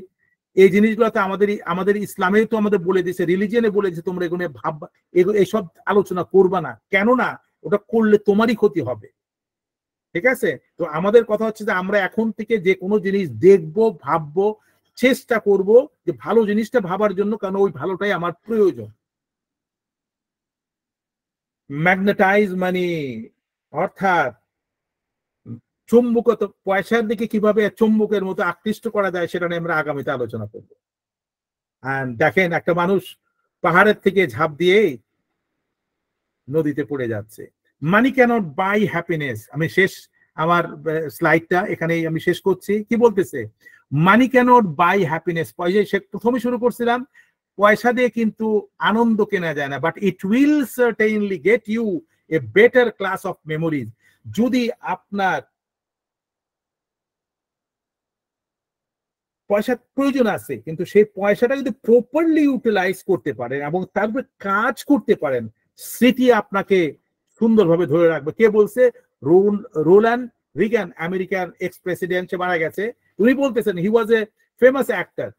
এই জিনিসগুলোতে আমাদের ইসলামে তো আমাদের বলে দিয়েছে, রিলিজিয়নে বলে দিয়েছে তোমরা এগুলো ভাববা, এইসব আলোচনা করবা না, কেননা ওটা করলে তোমারই ক্ষতি হবে। ঠিক আছে? তো আমাদের কথা হচ্ছে যে আমরা এখন থেকে যে কোনো জিনিস দেখবো, ভাববো, চেষ্টা করব যে ভালো জিনিসটা ভাবার জন্য, কারণ ওই ভালোটাই আমার প্রয়োজন। ম্যাগনেটাইজ মানি, অর্থাৎ চুম্বকত, পয়সার দিকে কিভাবে চুম্বকের মতো আকৃষ্ট করা যায় সেটা নিয়ে আমরা আগামীতে আলোচনা করবো। দেখেন একটা মানুষ পাহাড়ের থেকে ঝাঁপ দিয়ে নদীতে পড়ে যাচ্ছে। মানি ক্যানট বাই হ্যাপিনেস। আমি আমার স্লাইডটা এখানেই আমি শেষ করছি। কি বলতেছে? মানি ক্যানট বাই হ্যাপিনেস। পয়সা প্রথমে শুরু করছিলাম, পয়সা দিয়ে কিন্তু আনন্দ কেনা যায় না, but it will certainly get you a better class of memories. যদি আপনার পয়সার প্রয়োজন আছে, কিন্তু সেই পয়সাটা যদি প্রপারলি ইউটিলাইজ করতে পারেন এবং তারপরে কাজ করতে পারেন, স্মৃতি আপনাকে সুন্দরভাবে ধরে রাখবে। কে বলছে? রোল্যান্ড রিগান, আমেরিকার এক্স প্রেসিডেন্ট, সে মারা গেছে। উনি বলতেছেন, হি ওয়াজ এ ফেমাস অ্যাক্টর,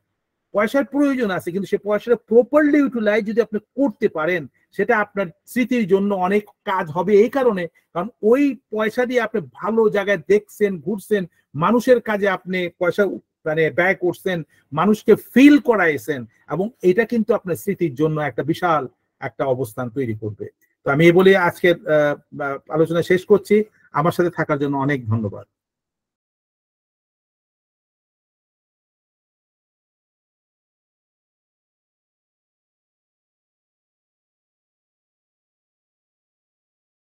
পয়সার প্রয়োজন আছে কিন্তু সে পয়সাটা প্রপারলি ইউটিলাইজ যদি আপনি করতে পারেন, সেটা আপনার স্মৃতির জন্য অনেক কাজ হবে। এই কারণে, কারণ ওই পয়সা দিয়ে আপনি ভালো জায়গায় দেখছেন, ঘুরছেন, মানুষের কাজে আপনি পয়সা মানে ব্যয় করছেন, মানুষকে ফিল করাইছেন, এবং এটা কিন্তু আপনার স্মৃতির জন্য একটা বিশাল একটা অবস্থান তৈরি করবে। তো আমি এই বলে আজকের আলোচনা শেষ করছি। আমার সাথে থাকার জন্য অনেক ধন্যবাদ।